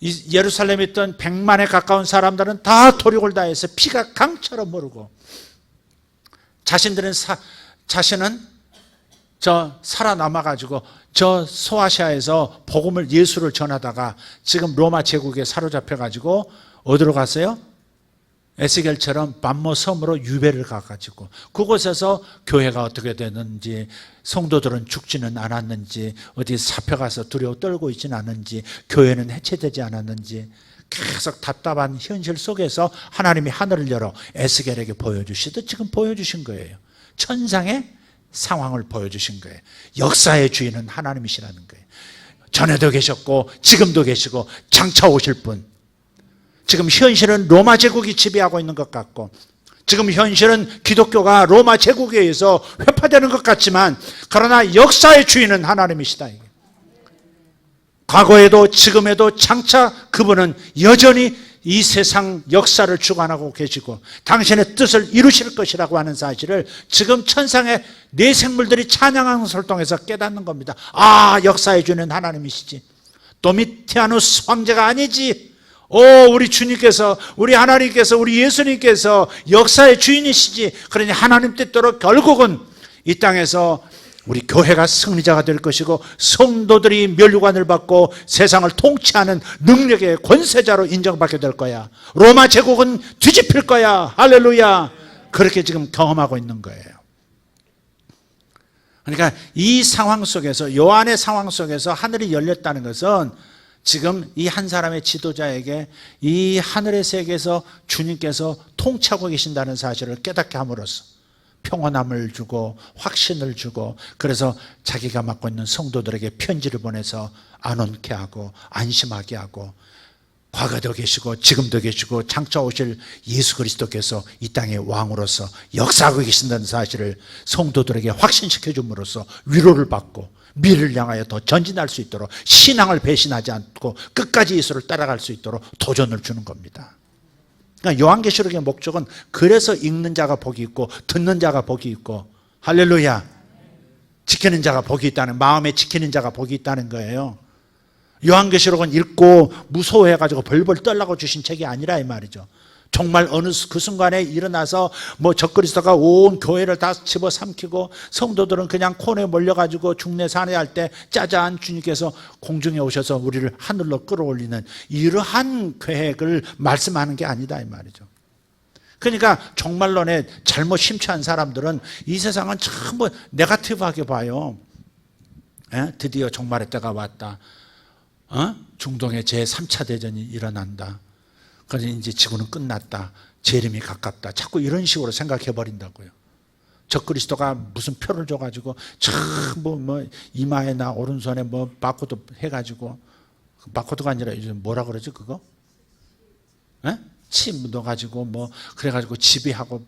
예루살렘에 있던 100만에 가까운 사람들은 다 도륙을 다해서 피가 강처럼 흐르고 자신은 살아남아가지고 저 소아시아에서 복음을 예수를 전하다가 지금 로마 제국에 사로잡혀가지고 어디로 갔어요? 에스겔처럼 반모 섬으로 유배를 가가지고 그곳에서 교회가 어떻게 되는지 성도들은 죽지는 않았는지 어디 잡혀가서 두려워 떨고 있지는 않은지 교회는 해체되지 않았는지 계속 답답한 현실 속에서 하나님이 하늘을 열어 에스겔에게 보여주시듯 지금 보여주신 거예요. 천상의 상황을 보여주신 거예요. 역사의 주인은 하나님이시라는 거예요. 전에도 계셨고 지금도 계시고 장차 오실 분. 지금 현실은 로마 제국이 지배하고 있는 것 같고 지금 현실은 기독교가 로마 제국에 의해서 회파되는 것 같지만 그러나 역사의 주인은 하나님이시다. 과거에도 지금에도 장차 그분은 여전히 이 세상 역사를 주관하고 계시고 당신의 뜻을 이루실 것이라고 하는 사실을 지금 천상의 네 생물들이 찬양하는 것을 통해서 깨닫는 겁니다. 아, 역사의 주인은 하나님이시지. 도미티아누스 황제가 아니지. 우리 주님께서, 우리 하나님께서, 우리 예수님께서 역사의 주인이시지. 그러니 하나님 뜻대로 결국은 이 땅에서 우리 교회가 승리자가 될 것이고 성도들이 면류관을 받고 세상을 통치하는 능력의 권세자로 인정받게 될 거야. 로마 제국은 뒤집힐 거야. 할렐루야. 그렇게 지금 경험하고 있는 거예요. 그러니까 이 상황 속에서, 요한의 상황 속에서 하늘이 열렸다는 것은 지금 이 한 사람의 지도자에게 이 하늘의 세계에서 주님께서 통치하고 계신다는 사실을 깨닫게 함으로써 평온함을 주고 확신을 주고 그래서 자기가 맡고 있는 성도들에게 편지를 보내서 안온케 하고 안심하게 하고 과거도 계시고 지금도 계시고 장차 오실 예수 그리스도께서 이 땅의 왕으로서 역사하고 계신다는 사실을 성도들에게 확신시켜 줌으로써 위로를 받고 미래를 향하여 더 전진할 수 있도록 신앙을 배신하지 않고 끝까지 예수를 따라갈 수 있도록 도전을 주는 겁니다. 그러니까 요한계시록의 목적은 그래서 읽는 자가 복이 있고 듣는 자가 복이 있고 할렐루야 지키는 자가 복이 있다는 마음에 지키는 자가 복이 있다는 거예요. 요한계시록은 읽고 무서워해가지고 벌벌 떨라고 주신 책이 아니라 이 말이죠. 정말 어느 그 순간에 일어나서 적그리스도가 온 교회를 다 집어삼키고 성도들은 그냥 코너에 몰려가지고 중내 산해할 때 짜잔 주님께서 공중에 오셔서 우리를 하늘로 끌어올리는 이러한 계획을 말씀하는 게 아니다 이 말이죠. 그러니까 종말론에 잘못 심취한 사람들은 이 세상은 전부 네거티브하게 봐요. 드디어 종말의 때가 왔다. 중동에 제3차 대전이 일어난다. 그래서 이제 지구는 끝났다. 재림이 가깝다. 자꾸 이런 식으로 생각해 버린다고요. 적그리스도가 무슨 표를 줘가지고 전부 이마에나 오른손에 바코드 해가지고 바코드가 아니라 이제 뭐라 그러지 그거? 침 묻어가지고 그래가지고 지배하고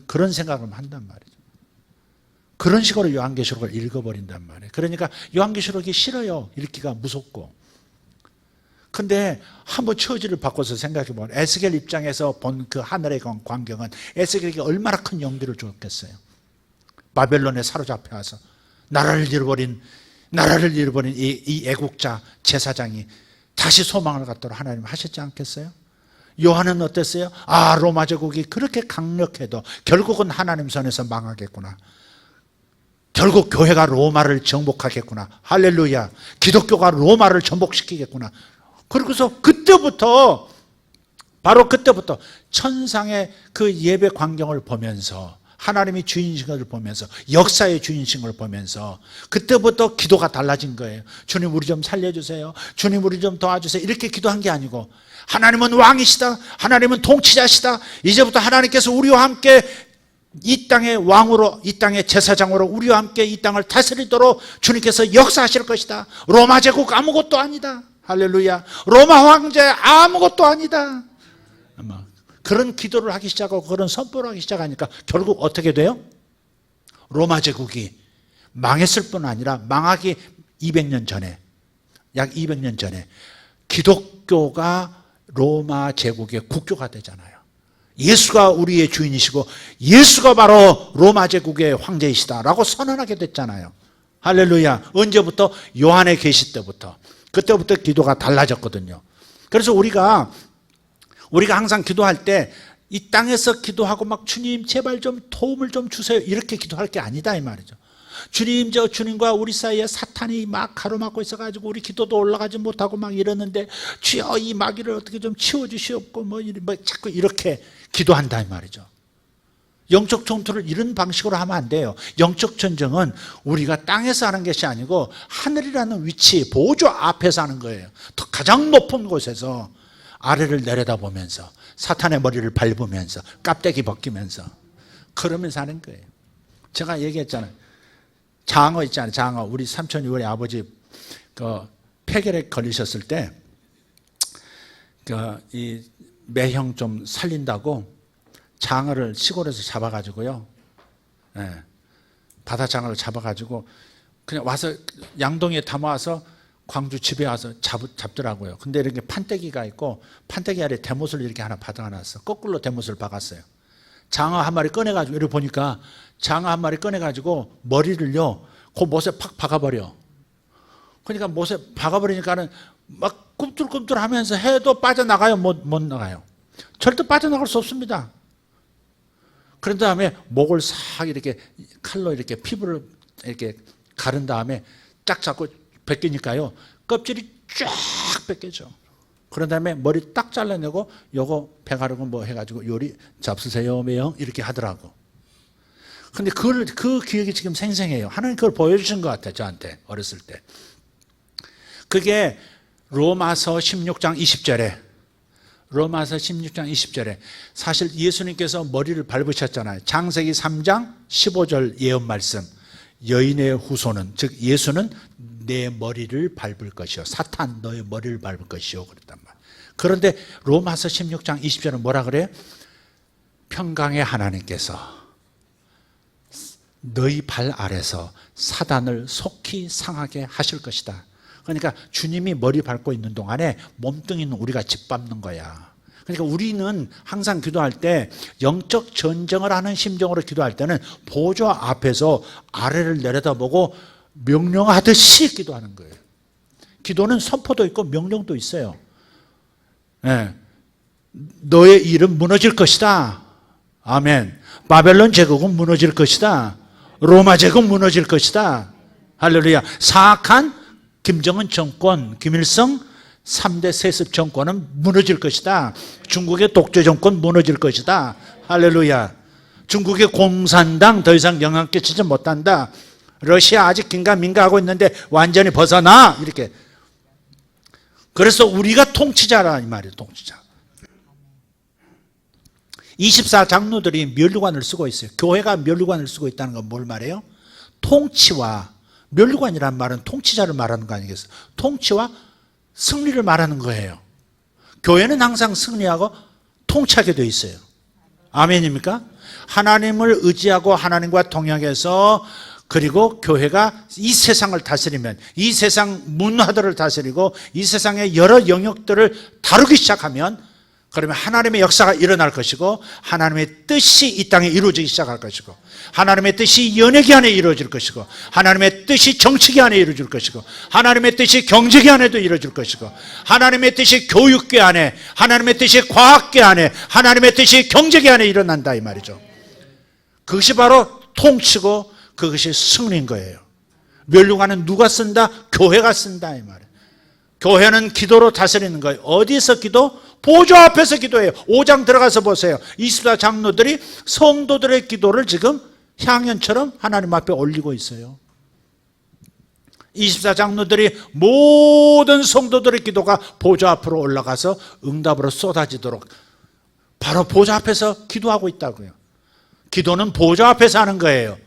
그런 생각을 한단 말이죠. 그런 식으로 요한계시록을 읽어버린단 말이에요. 그러니까 요한계시록이 싫어요. 읽기가 무섭고. 근데 한번 처지를 바꿔서 생각해보면 에스겔 입장에서 본 그 하늘의 광경은 에스겔에게 얼마나 큰 용기를 주었겠어요. 바벨론에 사로잡혀 와서 나라를 잃어버린 이 애국자 제사장이 다시 소망을 갖도록 하나님 하셨지 않겠어요? 요한은 어땠어요? 로마 제국이 그렇게 강력해도 결국은 하나님 손에서 망하겠구나. 결국 교회가 로마를 정복하겠구나. 할렐루야. 기독교가 로마를 정복시키겠구나. 그러고서 그때부터, 바로 그때부터 천상의 그 예배 광경을 보면서, 하나님이 주인이신 것을 보면서, 역사의 주인이신 걸 보면서 그때부터 기도가 달라진 거예요. 주님 우리 좀 살려주세요. 주님 우리 좀 도와주세요. 이렇게 기도한 게 아니고, 하나님은 왕이시다. 하나님은 통치자시다. 이제부터 하나님께서 우리와 함께 이 땅의 왕으로, 이 땅의 제사장으로 우리와 함께 이 땅을 다스리도록 주님께서 역사하실 것이다. 로마 제국 아무것도 아니다. 할렐루야. 로마 황제 아무것도 아니다. 그런 기도를 하기 시작하고 그런 선포를 하기 시작하니까 결국 어떻게 돼요? 로마 제국이 망했을 뿐 아니라 망하기 200년 전에, 약 200년 전에 기독교가 로마 제국의 국교가 되잖아요. 예수가 우리의 주인이시고 예수가 바로 로마 제국의 황제이시다라고 선언하게 됐잖아요. 할렐루야. 언제부터? 요한의 계시 때부터. 그때부터 기도가 달라졌거든요. 그래서 우리가 항상 기도할 때 이 땅에서 기도하고 막 주님 제발 좀 도움을 좀 주세요 이렇게 기도할 게 아니다 이 말이죠. 주님, 주님과 우리 사이에 사탄이 막 가로막고 있어가지고 우리 기도도 올라가지 못하고 막 이러는데 주여 이 마귀를 어떻게 좀 치워주시옵고 뭐 자꾸 이렇게 기도한다 이 말이죠. 영적 전투를 이런 방식으로 하면 안 돼요. 영적 전쟁은 우리가 땅에서 하는 것이 아니고 하늘이라는 위치, 보좌 앞에서 하는 거예요. 가장 높은 곳에서 아래를 내려다보면서 사탄의 머리를 밟으면서 깝대기 벗기면서 그러면서 하는 거예요. 제가 얘기했잖아요. 장어 있잖아요. 장어. 우리 삼촌이 우리 아버지 폐결핵 걸리셨을 때 이 매형 좀 살린다고 장어를 시골에서 잡아가지고요. 바다 장어를 잡아가지고 그냥 와서 양동이에 담아와서 광주 집에 와서 잡더라고요. 근데 이렇게 판때기가 있고 판때기 아래 대못을 이렇게 하나 박아놨어. 거꾸로 대못을 박았어요. 장어 한 마리 꺼내가지고 이렇게 보니까 장어 한 마리 꺼내가지고 머리를요 그 못에 팍 박아버려. 그러니까 못에 박아버리니까는 막 꿈틀꿈틀하면서 해도 빠져나가요? 못 나가요. 절대 빠져나갈 수 없습니다. 그런 다음에 목을 싹 이렇게 칼로 이렇게 피부를 이렇게 가른 다음에 딱 잡고 벗기니까요 껍질이 쫙 벗겨져. 그런 다음에 머리 딱 잘라내고 요거 배가르고 뭐 해가지고 요리 잡수세요 매형 이렇게 하더라고. 근데 그 기억이 지금 생생해요. 하나님 그걸 보여주신 것 같아요. 저한테 어렸을 때. 그게 로마서 16장 20절에 로마서 16장 20절에 사실 예수님께서 머리를 밟으셨잖아요. 창세기 3장 15절 예언 말씀. 여인의 후손은, 즉 예수는 내 머리를 밟을 것이요 사탄 너의 머리를 밟을 것이요 그랬단 말이에요. 그런데 로마서 16장 20절은 뭐라 그래요? 평강의 하나님께서 너희 발 아래서 사단을 속히 상하게 하실 것이다. 그러니까 주님이 머리 밟고 있는 동안에 몸뚱이는 우리가 짓밟는 거야. 그러니까 우리는 항상 기도할 때 영적 전쟁을 하는 심정으로 기도할 때는 보좌 앞에서 아래를 내려다보고 명령하듯이 기도하는 거예요. 기도는 선포도 있고 명령도 있어요. 너의 일은 무너질 것이다. 아멘. 바벨론 제국은 무너질 것이다. 로마 제국 무너질 것이다. 할렐루야. 사악한 김정은 정권, 김일성 3대 세습 정권은 무너질 것이다. 중국의 독재 정권 무너질 것이다. 할렐루야. 중국의 공산당 더 이상 영향 끼치지 못한다. 러시아 아직 긴가민가 하고 있는데 완전히 벗어나. 이렇게. 그래서 우리가 통치자라 이 말이에요. 통치자. 24장로들이 면류관을 쓰고 있어요. 교회가 면류관을 쓰고 있다는 건 뭘 말해요? 통치와, 면류관이란 말은 통치자를 말하는 거 아니겠어요? 통치와 승리를 말하는 거예요. 교회는 항상 승리하고 통치하게 돼 있어요. 아멘입니까? 하나님을 의지하고 하나님과 동역해서, 그리고 교회가 이 세상을 다스리면, 이 세상 문화들을 다스리고 이 세상의 여러 영역들을 다루기 시작하면, 그러면 하나님의 역사가 일어날 것이고 하나님의 뜻이 이 땅에 이루어지기 시작할 것이고 하나님의 뜻이 연예계 안에 이루어질 것이고 하나님의 뜻이 정치계 안에 이루어질 것이고 하나님의 뜻이 경제계 안에도 이루어질 것이고 하나님의 뜻이 교육계 안에 하나님의 뜻이 과학계 안에 하나님의 뜻이 경제계 안에 일어난다 이 말이죠. 그것이 바로 통치고 그것이 승리인 거예요. 멸류관은 누가 쓴다? 교회가 쓴다 이 말이에요. 교회는 기도로 다스리는 거예요. 어디서 기도? 보좌 앞에서 기도해요. 5장 들어가서 보세요. 24장로들이 성도들의 기도를 지금 향연처럼 하나님 앞에 올리고 있어요. 24장로들이 모든 성도들의 기도가 보좌 앞으로 올라가서 응답으로 쏟아지도록 바로 보좌 앞에서 기도하고 있다고요. 기도는 보좌 앞에서 하는 거예요.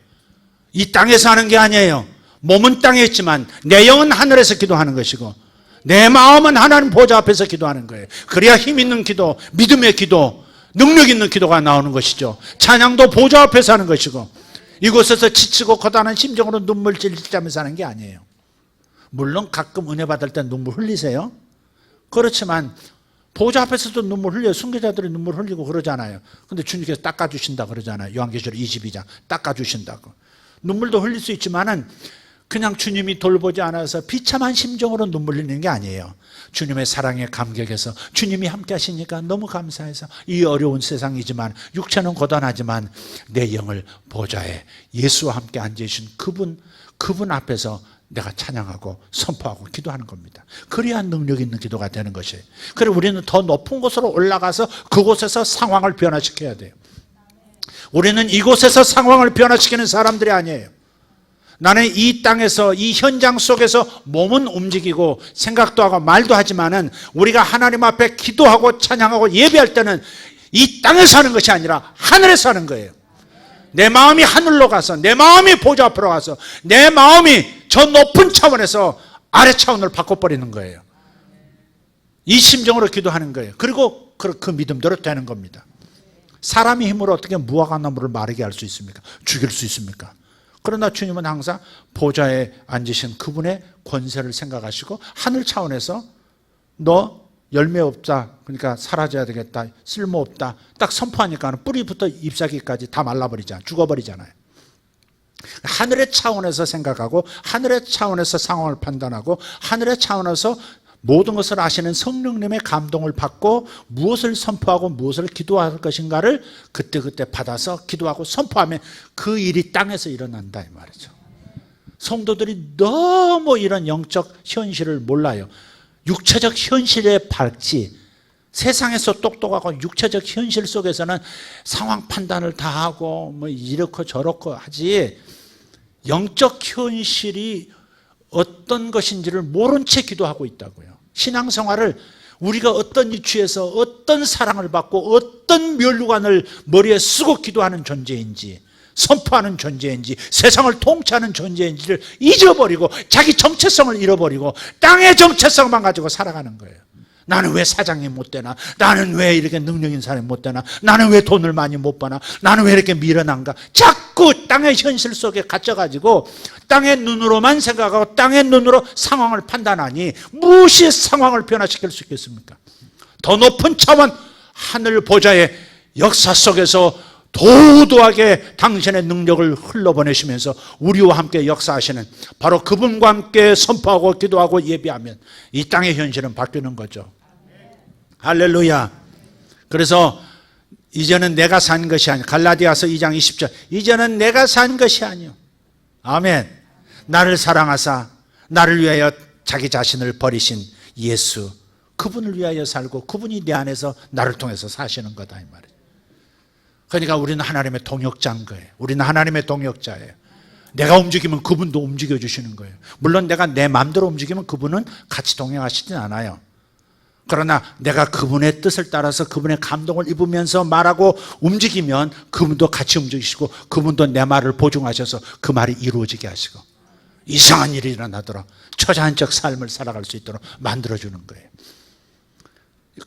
이 땅에서 하는 게 아니에요. 몸은 땅에 있지만 내 영은 하늘에서 기도하는 것이고 내 마음은 하나님 보좌 앞에서 기도하는 거예요. 그래야 힘 있는 기도, 믿음의 기도, 능력 있는 기도가 나오는 것이죠. 찬양도 보좌 앞에서 하는 것이고 이곳에서 지치고 고단한 심정으로 눈물 찔찔하면서 하는 게 아니에요. 물론 가끔 은혜 받을 때 눈물 흘리세요. 그렇지만 보좌 앞에서도 눈물 흘려요. 순교자들이 눈물 흘리고 그러잖아요. 근데 주님께서 닦아주신다 그러잖아요. 요한계시록 22장 닦아주신다고. 눈물도 흘릴 수 있지만은 그냥 주님이 돌보지 않아서 비참한 심정으로 눈물 흘리는 게 아니에요. 주님의 사랑에 감격해서 주님이 함께 하시니까 너무 감사해서 이 어려운 세상이지만 육체는 고단하지만 내 영을 보좌에 예수와 함께 앉으신 그분 앞에서 내가 찬양하고 선포하고 기도하는 겁니다. 그래야 능력 있는 기도가 되는 것이에요. 그래서 우리는 더 높은 곳으로 올라가서 그곳에서 상황을 변화시켜야 돼요. 우리는 이곳에서 상황을 변화시키는 사람들이 아니에요. 나는 이 땅에서 이 현장 속에서 몸은 움직이고 생각도 하고 말도 하지만은 우리가 하나님 앞에 기도하고 찬양하고 예배할 때는 이 땅에서 하는 것이 아니라 하늘에서 하는 거예요. 내 마음이 하늘로 가서 내 마음이 보좌 앞으로 가서 내 마음이 저 높은 차원에서 아래 차원을 바꿔버리는 거예요. 이 심정으로 기도하는 거예요. 그리고 그 믿음대로 되는 겁니다. 사람의 힘으로 어떻게 무화과나무를 마르게 할 수 있습니까? 죽일 수 있습니까? 그러나 주님은 항상 보좌에 앉으신 그분의 권세를 생각하시고 하늘 차원에서 너 열매 없다, 그러니까 사라져야 되겠다, 쓸모없다 딱 선포하니까 뿌리부터 잎사귀까지 다 말라버리잖아요. 죽어버리잖아요. 하늘의 차원에서 생각하고 하늘의 차원에서 상황을 판단하고 하늘의 차원에서 모든 것을 아시는 성령님의 감동을 받고 무엇을 선포하고 무엇을 기도할 것인가를 그때그때 받아서 기도하고 선포하면 그 일이 땅에서 일어난다 이 말이죠. 성도들이 너무 이런 영적 현실을 몰라요. 육체적 현실에 밝지 세상에서 똑똑하고 육체적 현실 속에서는 상황 판단을 다 하고 뭐 이렇고 저렇고 하지 영적 현실이 어떤 것인지를 모른 채 기도하고 있다고요. 신앙생활을 우리가 어떤 위치에서 어떤 사랑을 받고 어떤 멸류관을 머리에 쓰고 기도하는 존재인지 선포하는 존재인지 세상을 통치하는 존재인지를 잊어버리고 자기 정체성을 잃어버리고 땅의 정체성만 가지고 살아가는 거예요. 나는 왜 사장이 못 되나? 나는 왜 이렇게 능력 있는 사람이 못 되나? 나는 왜 돈을 많이 못 버나? 나는 왜 이렇게 미련한가? 자꾸 땅의 현실 속에 갇혀가지고 땅의 눈으로만 생각하고 땅의 눈으로 상황을 판단하니 무엇이 상황을 변화시킬 수 있겠습니까? 더 높은 차원 하늘 보좌의 역사 속에서 도도하게 당신의 능력을 흘러보내시면서 우리와 함께 역사하시는 바로 그분과 함께 선포하고 기도하고 예배하면 이 땅의 현실은 바뀌는 거죠. 할렐루야. 그래서 이제는 내가 산 것이 아니요 갈라디아서 2장 20절 이제는 내가 산 것이 아니요 아멘. 나를 사랑하사 나를 위하여 자기 자신을 버리신 예수 그분을 위하여 살고 그분이 내 안에서 나를 통해서 사시는 거다 이 말이에요. 그러니까 우리는 하나님의 동역자인 거예요. 우리는 하나님의 동역자예요. 내가 움직이면 그분도 움직여 주시는 거예요. 물론 내가 내 마음대로 움직이면 그분은 같이 동행하시진 않아요. 그러나 내가 그분의 뜻을 따라서 그분의 감동을 입으면서 말하고 움직이면 그분도 같이 움직이시고 그분도 내 말을 보증하셔서 그 말이 이루어지게 하시고 이상한 일이 일어나도록 처자한적 삶을 살아갈 수 있도록 만들어주는 거예요.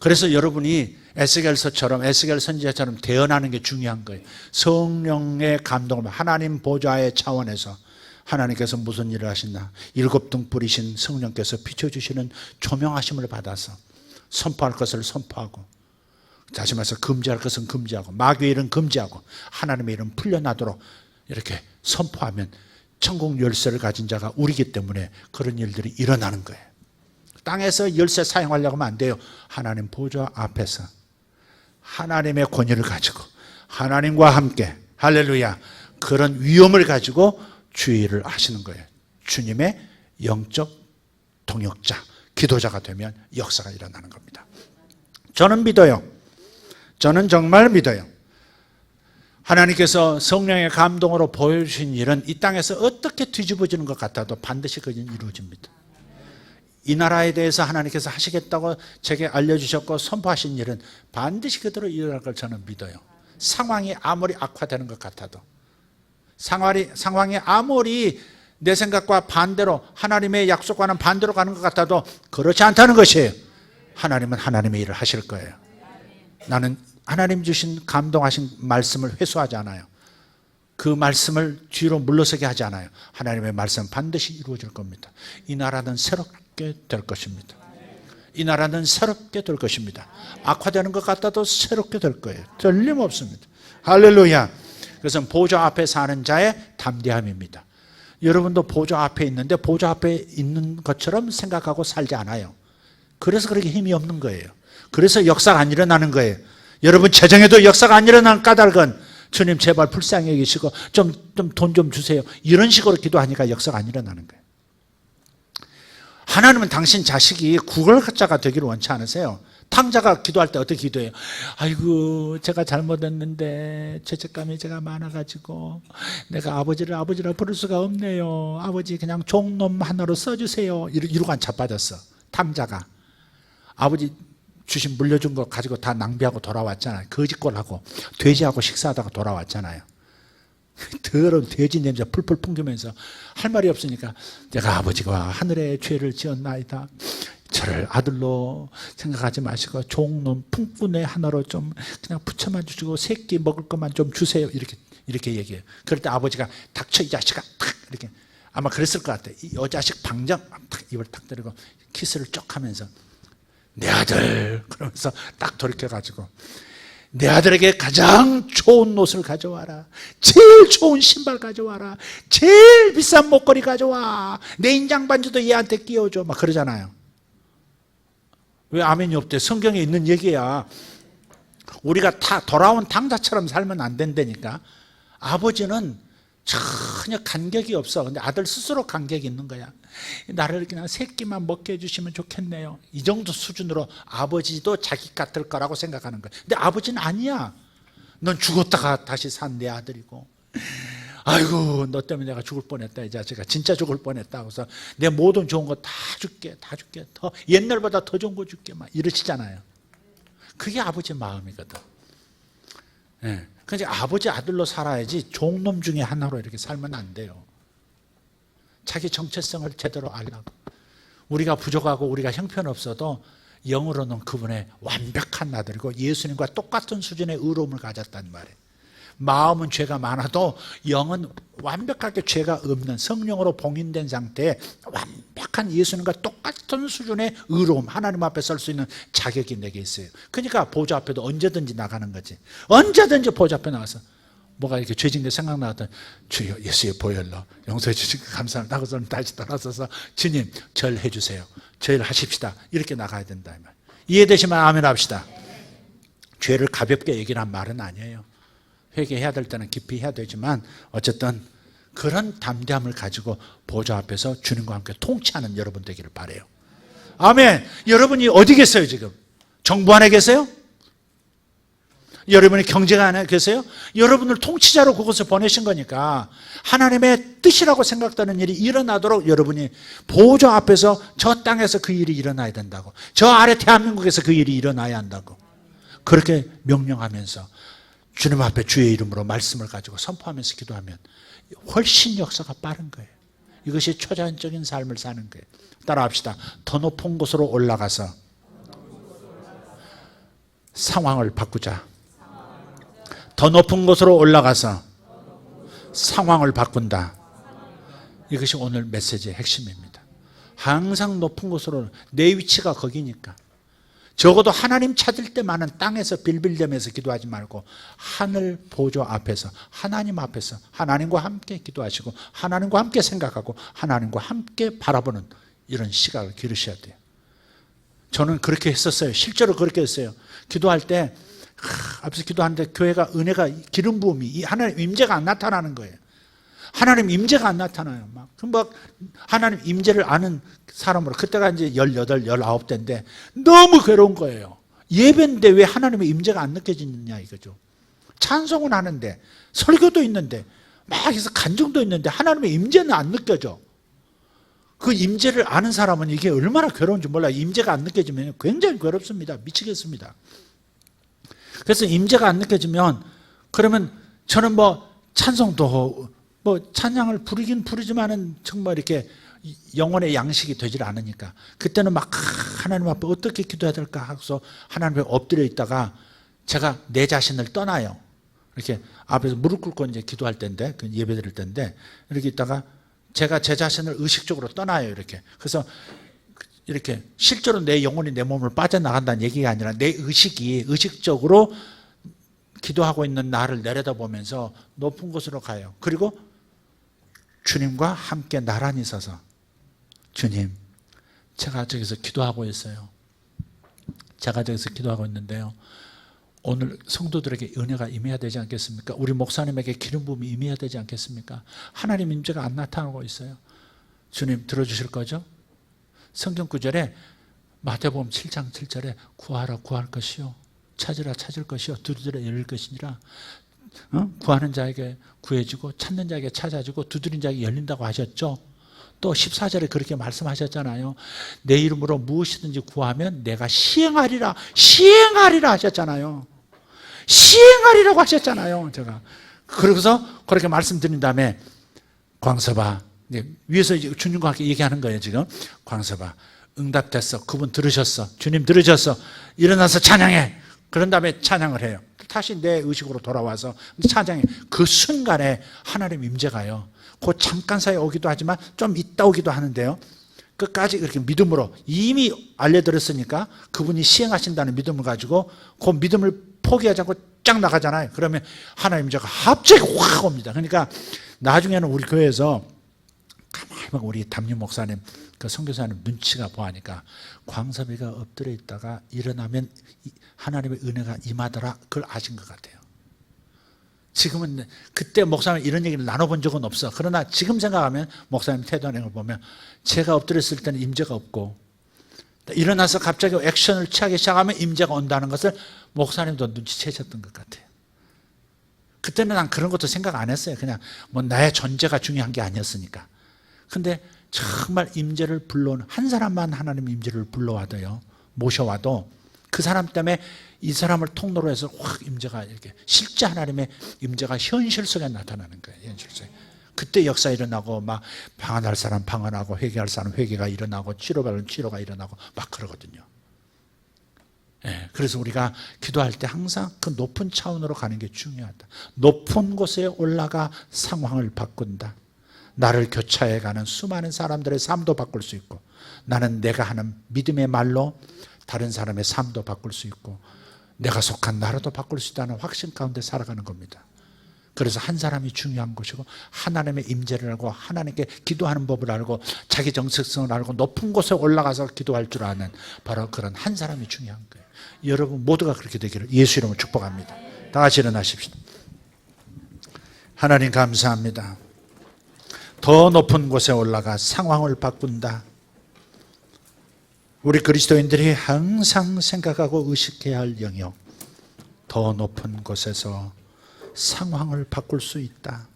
그래서 여러분이 에스겔서처럼 에스겔 선지자처럼 대언하는 게 중요한 거예요. 성령의 감동을 하나님 보좌의 차원에서 하나님께서 무슨 일을 하시나 7 등불이신 성령께서 비춰주시는 조명하심을 받아서 선포할 것을 선포하고 다시 말해서 금지할 것은 금지하고 마귀의 일은 금지하고 하나님의 일은 풀려나도록 이렇게 선포하면 천국 열쇠를 가진 자가 우리이기 때문에 그런 일들이 일어나는 거예요. 땅에서 열쇠 사용하려고 하면 안 돼요. 하나님 보좌 앞에서 하나님의 권위를 가지고 하나님과 함께 할렐루야 그런 위엄을 가지고 주의를 하시는 거예요. 주님의 영적 동역자, 기도자가 되면 역사가 일어나는 겁니다. 저는 믿어요. 저는 정말 믿어요. 하나님께서 성령의 감동으로 보여주신 일은 이 땅에서 어떻게 뒤집어지는 것 같아도 반드시 그것은 이루어집니다. 이 나라에 대해서 하나님께서 하시겠다고 제게 알려주셨고 선포하신 일은 반드시 그대로 일어날 걸 저는 믿어요. 상황이 아무리 악화되는 것 같아도 상황이 아무리 내 생각과 반대로 하나님의 약속과는 반대로 가는 것 같아도 그렇지 않다는 것이에요. 하나님은 하나님의 일을 하실 거예요. 나는 하나님 주신 감동하신 말씀을 회수하지 않아요. 그 말씀을 뒤로 물러서게 하지 않아요. 하나님의 말씀은 반드시 이루어질 겁니다. 이 나라는 새롭게 될 것입니다. 이 나라는 새롭게 될 것입니다. 악화되는 것 같아도 새롭게 될 거예요. 틀림없습니다. 할렐루야. 그것은 보좌 앞에 사는 자의 담대함입니다. 여러분도 보좌 앞에 있는데 보좌 앞에 있는 것처럼 생각하고 살지 않아요. 그래서 그렇게 힘이 없는 거예요. 그래서 역사가 안 일어나는 거예요. 여러분 재정에도 역사가 안 일어나는 까닭은 주님 제발 불쌍히 여기시고 좀 돈 좀 주세요. 이런 식으로 기도하니까 역사가 안 일어나는 거예요. 하나님은 당신 자식이 구걸자가 되기를 원치 않으세요. 탕자가 기도할 때 어떻게 기도해요? 아이고 제가 잘못했는데 죄책감이 제가 많아가지고 내가 아버지라 부를 수가 없네요. 아버지 그냥 종놈 하나로 써주세요. 이러고 안 자빠졌어. 탕자가 아버지 주신 물려준 거 가지고 다 낭비하고 돌아왔잖아요. 거짓골하고 돼지하고 식사하다가 돌아왔잖아요. 더러운 돼지 냄새 풀풀 풍기면서 할 말이 없으니까 내가 아버지가 하늘에 죄를 지었나이다. 저를 아들로 생각하지 마시고 종놈 품꾼의 하나로 좀 그냥 붙여만 주시고 새끼 먹을 것만 좀 주세요. 이렇게 얘기해요. 그럴 때 아버지가 닥쳐 이 자식아 탁 이렇게 아마 그랬을 것 같아요. 이 여자식 방정 탁 입을 탁 때리고 키스를 쭉 하면서 내 아들 그러면서 딱 돌이켜가지고 내 아들에게 가장 좋은 옷을 가져와라. 제일 좋은 신발 가져와라. 제일 비싼 목걸이 가져와. 내 인장 반지도 얘한테 끼워줘. 막 그러잖아요. 왜 아멘이 없대? 성경에 있는 얘기야. 우리가 다 돌아온 당자처럼 살면 안 된다니까. 아버지는 전혀 간격이 없어. 근데 아들 스스로 간격이 있는 거야. 나를 그냥 새끼만 먹게 해주시면 좋겠네요. 이 정도 수준으로 아버지도 자기 같을 거라고 생각하는 거야. 근데 아버지는 아니야. 넌 죽었다가 다시 산 내 아들이고. 아이고 너 때문에 내가 죽을 뻔했다 이 자식아. 진짜 죽을 뻔했다. 그래서 내 모든 좋은 거 다 줄게. 더 옛날보다 더 좋은 거 줄게. 막 이러시잖아요. 그게 아버지 마음이거든. 네. 그러니까 아버지 아들로 살아야지 종놈 중에 하나로 이렇게 살면 안 돼요. 자기 정체성을 제대로 알라고. 우리가 부족하고 우리가 형편없어도 영으로는 그분의 완벽한 아들이고 예수님과 똑같은 수준의 의로움을 가졌단 말이에요. 마음은 죄가 많아도 영은 완벽하게 죄가 없는 성령으로 봉인된 상태에 완벽한 예수님과 똑같은 수준의 의로움, 하나님 앞에 설 수 있는 자격이 내게 있어요. 그러니까 보좌 앞에도 언제든지 나가는 거지. 언제든지 보좌 앞에 나가서 뭐가 이렇게 죄진 게 생각나거든. 주여 예수의 보혈로 용서해 주시고 감사합니다 하고서 다시 돌아서서 주님 절해 주세요. 절하십시다. 이렇게 나가야 된다. 이해되시면 아멘 합시다. 죄를 가볍게 얘기한 말은 아니에요. 회개해야 될 때는 깊이 해야 되지만 어쨌든 그런 담대함을 가지고 보좌 앞에서 주님과 함께 통치하는 여러분 되기를 바라요. 아멘. 여러분이 어디 계세요 지금? 정부 안에 계세요? 여러분이 경제가 안에 계세요? 여러분을 통치자로 그곳에 보내신 거니까 하나님의 뜻이라고 생각되는 일이 일어나도록 여러분이 보좌 앞에서 저 땅에서 그 일이 일어나야 된다고. 저 아래 대한민국에서 그 일이 일어나야 한다고. 그렇게 명령하면서 주님 앞에 주의 이름으로 말씀을 가지고 선포하면서 기도하면 훨씬 역사가 빠른 거예요. 이것이 초자연적인 삶을 사는 거예요. 따라합시다. 더 높은 곳으로 올라가서 상황을 바꾸자. 더 높은 곳으로 올라가서 상황을 바꾼다. 이것이 오늘 메시지의 핵심입니다. 항상 높은 곳으로 내 위치가 거기니까 적어도 하나님 찾을 때만은 땅에서 빌빌대면서 기도하지 말고 하늘 보좌 앞에서, 하나님 앞에서 하나님과 함께 기도하시고 하나님과 함께 생각하고 하나님과 함께 바라보는 이런 시각을 기르셔야 돼요. 저는 그렇게 했었어요. 실제로 그렇게 했어요. 기도할 때 앞에서 기도하는데 교회가 은혜가 기름 부음이 하나님 임재가 안 나타나는 거예요. 하나님 임재가 안 나타나요. 막 하나님 임재를 아는 사람으로, 그때가 이제 18, 19대인데 너무 괴로운 거예요. 예배인데 왜 하나님의 임재가 안 느껴지느냐 이거죠. 찬송은 하는데, 설교도 있는데, 막 해서 간증도 있는데 하나님의 임재는 안 느껴져. 그 임재를 아는 사람은 이게 얼마나 괴로운지 몰라요. 임재가 안 느껴지면 굉장히 괴롭습니다. 미치겠습니다. 그래서 임재가 안 느껴지면, 그러면 저는 찬송도 찬양을 부르긴 부르지만은 정말 이렇게 영혼의 양식이 되질 않으니까 그때는 막 하나님 앞에 어떻게 기도해야 될까 하고서 하나님 앞에 엎드려 있다가 제가 내 자신을 떠나요. 이렇게 앞에서 무릎 꿇고 이제 기도할 때인데, 그 예배 드릴 때인데, 이렇게 있다가 제가 제 자신을 의식적으로 떠나요. 이렇게. 그래서 이렇게 실제로 내 영혼이 내 몸을 빠져나간다는 얘기가 아니라 내 의식이 의식적으로 기도하고 있는 나를 내려다보면서 높은 곳으로 가요. 그리고 주님과 함께 나란히 서서, 주님, 제가 저기서 기도하고 있어요. 제가 저기서 기도하고 있는데요, 오늘 성도들에게 은혜가 임해야 되지 않겠습니까? 우리 목사님에게 기름 부음이 임해야 되지 않겠습니까? 하나님 임재가 안 나타나고 있어요. 주님 들어주실 거죠? 성경 구절에 마태복음 7장 7절에 구하라 구할 것이요, 찾으라 찾을 것이요, 두드리라 열릴 것이니라. 구하는 자에게 구해지고 찾는 자에게 찾아지고 두드린 자에게 열린다고 하셨죠. 또 14절에 그렇게 말씀하셨잖아요. 내 이름으로 무엇이든지 구하면 내가 시행하리라 하셨잖아요. 시행하리라고 하셨잖아요. 제가 그러고서 그렇게 말씀드린 다음에, 광서봐, 위에서 주님과 함께 얘기하는 거예요. 지금 광서봐, 응답됐어. 그분 들으셨어. 주님 들으셨어. 일어나서 찬양해. 그런 다음에 찬양을 해요. 다시 내 의식으로 돌아와서 찬양해. 그 순간에 하나님 임재가요, 그 잠깐 사이에 오기도 하지만 좀 있다 오기도 하는데요, 끝까지 이렇게 믿음으로, 이미 알려드렸으니까 그분이 시행하신다는 믿음을 가지고 그 믿음을 포기하지 않고 쫙 나가잖아요. 그러면 하나님 임재가 갑자기 확 옵니다. 그러니까 나중에는 우리 교회에서 가만히 우리 담임 목사님, 그 선교사님 눈치가 보아니까 광섭이가 엎드려 있다가 일어나면 하나님의 은혜가 임하더라, 그걸 아신 것 같아요. 지금은, 그때 목사님 이런 얘기를 나눠본 적은 없어. 그러나 지금 생각하면 목사님 태도하는 걸 보면 제가 엎드렸을 때는 임재가 없고, 일어나서 갑자기 액션을 취하기 시작하면 임재가 온다는 것을 목사님도 눈치채셨던 것 같아요. 그때는 난 그런 것도 생각 안 했어요. 그냥 나의 존재가 중요한 게 아니었으니까. 근데 정말 임재를 불러오는 한 사람만 하나님 임재를 불러와도요, 모셔와도 그 사람 때문에 이 사람을 통로로 해서 확 임재가 이렇게, 실제 하나님의 임재가 현실 속에 나타나는 거예요. 현실 속에. 그때 역사 일어나고, 막 방언할 사람 방언하고, 회개할 사람 회개가 일어나고, 치료받을 치료가 일어나고 막 그러거든요. 예, 그래서 우리가 기도할 때 항상 그 높은 차원으로 가는 게 중요하다. 높은 곳에 올라가 상황을 바꾼다. 나를 교차해가는 수많은 사람들의 삶도 바꿀 수 있고, 나는 내가 하는 믿음의 말로 다른 사람의 삶도 바꿀 수 있고, 내가 속한 나라도 바꿀 수 있다는 확신 가운데 살아가는 겁니다. 그래서 한 사람이 중요한 것이고, 하나님의 임재를 알고 하나님께 기도하는 법을 알고 자기 정체성을 알고 높은 곳에 올라가서 기도할 줄 아는 바로 그런 한 사람이 중요한 거예요. 여러분 모두가 그렇게 되기를 예수 이름으로 축복합니다. 다 같이 일어나십시오. 하나님 감사합니다. 더 높은 곳에 올라가 상황을 바꾼다. 우리 그리스도인들이 항상 생각하고 의식해야 할 영역, 더 높은 곳에서 상황을 바꿀 수 있다.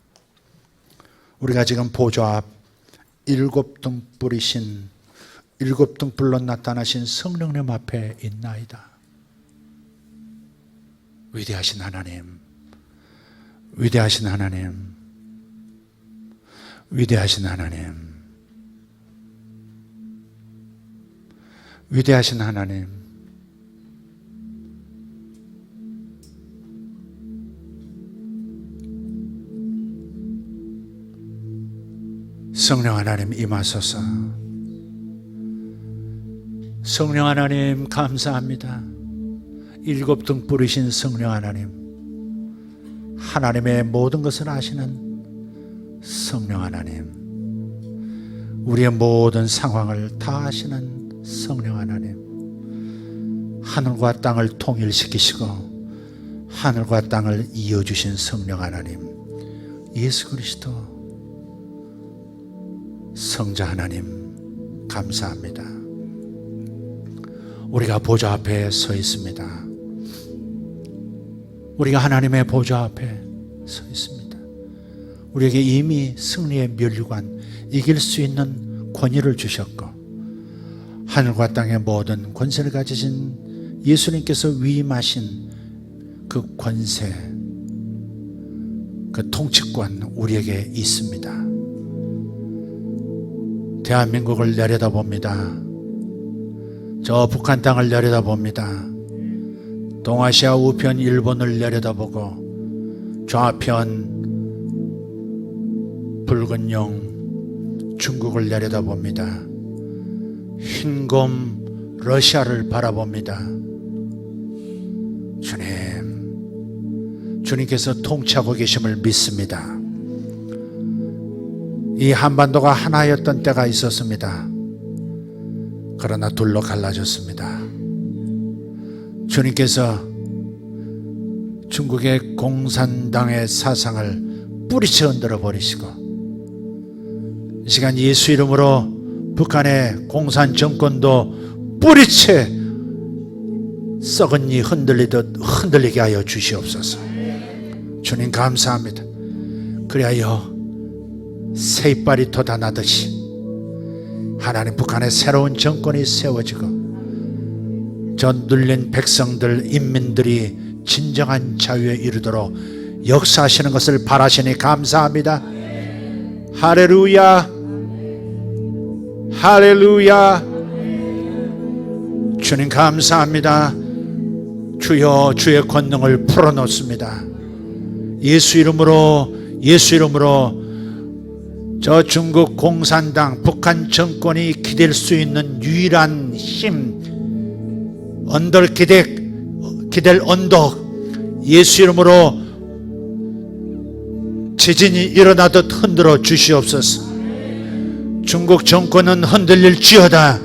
우리가 지금 보좌 앞 7등 뿌리신, 7등불로 나타나신 성령님 앞에 있나이다. 위대하신 하나님, 위대하신 하나님, 위대하신 하나님, 위대하신 하나님, 성령 하나님 임하소서. 성령 하나님 감사합니다. 일곱 등불이신 성령 하나님, 하나님의 모든 것을 아시는 성령 하나님, 우리의 모든 상황을 다 아시는 성령 하나님, 하늘과 땅을 통일시키시고 하늘과 땅을 이어주신 성령 하나님, 예수 그리스도 성자 하나님 감사합니다. 우리가 보좌 앞에 서 있습니다. 우리가 하나님의 보좌 앞에 서 있습니다. 우리에게 이미 승리의 면류관, 이길 수 있는 권위를 주셨고 하늘과 땅의 모든 권세를 가지신 예수님께서 위임하신 그 권세, 그 통치권 우리에게 있습니다. 대한민국을 내려다봅니다. 저 북한 땅을 내려다봅니다. 동아시아 우편 일본을 내려다보고 좌편 붉은 용 중국을 내려다봅니다. 흰곰 러시아를 바라봅니다. 주님께서 통치하고 계심을 믿습니다. 이 한반도가 하나였던 때가 있었습니다. 그러나 둘로 갈라졌습니다. 주님께서 중국의 공산당의 사상을 뿌리쳐 흔들어 버리시고 이 시간 예수 이름으로 북한의 공산 정권도 뿌리쳐 썩은 이 흔들리듯 흔들리게 하여 주시옵소서. 주님 감사합니다. 그리하여 새이빨이 돋아나듯이 하나님 북한의 새로운 정권이 세워지고 저 눌린 백성들, 인민들이 진정한 자유에 이르도록 역사하시는 것을 바라시니 감사합니다. 할렐루야, 할렐루야. 주님 감사합니다. 주여, 주의 권능을 풀어놓습니다. 예수 이름으로, 예수 이름으로 저 중국 공산당, 북한 정권이 기댈 수 있는 유일한 힘, 기댈 언덕, 예수 이름으로 지진이 일어나듯 흔들어 주시옵소서. 중국 정권은 흔들릴지어다.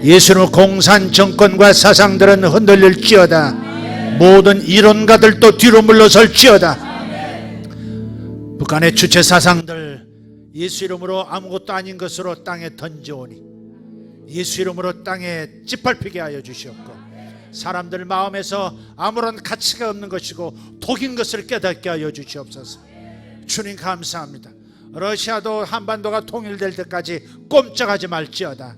예수 이름으로 공산 정권과 사상들은 흔들릴지어다. 모든 이론가들도 뒤로 물러설지어다. 북한의 주체 사상들 예수 이름으로 아무것도 아닌 것으로 땅에 던져오니 예수 이름으로 땅에 짓밟히게 하여 주시옵고 사람들 마음에서 아무런 가치가 없는 것이고 독인 것을 깨닫게 하여 주시옵소서. 주님 감사합니다. 러시아도 한반도가 통일될 때까지 꼼짝하지 말지어다.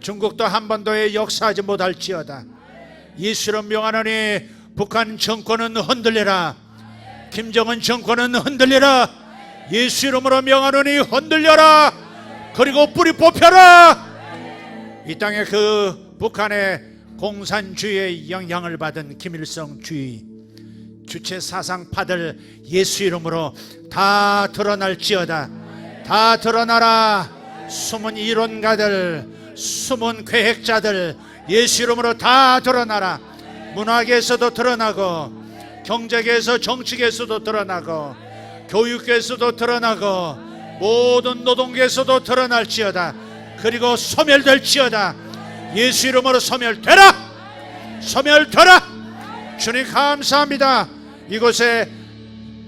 중국도 한반도에 역사하지 못할지어다. 예수 이름 명하노니 북한 정권은 흔들리라. 김정은 정권은 흔들리라. 예수 이름으로 명하노니 흔들려라. 그리고 뿌리 뽑혀라. 이 땅에 그 북한의 공산주의의 영향을 받은 김일성주의 주체 사상파들 예수 이름으로 다 드러날지어다. 다 드러나라. 숨은 이론가들, 숨은 계획자들 예수 이름으로 다 드러나라. 문화계에서도 드러나고 경제계에서 정치계에서도 드러나고 교육계에서도 드러나고 모든 노동계에서도 드러날지어다. 그리고 소멸될지어다. 예수 이름으로 소멸되라. 소멸되라. 주님 감사합니다. 이곳에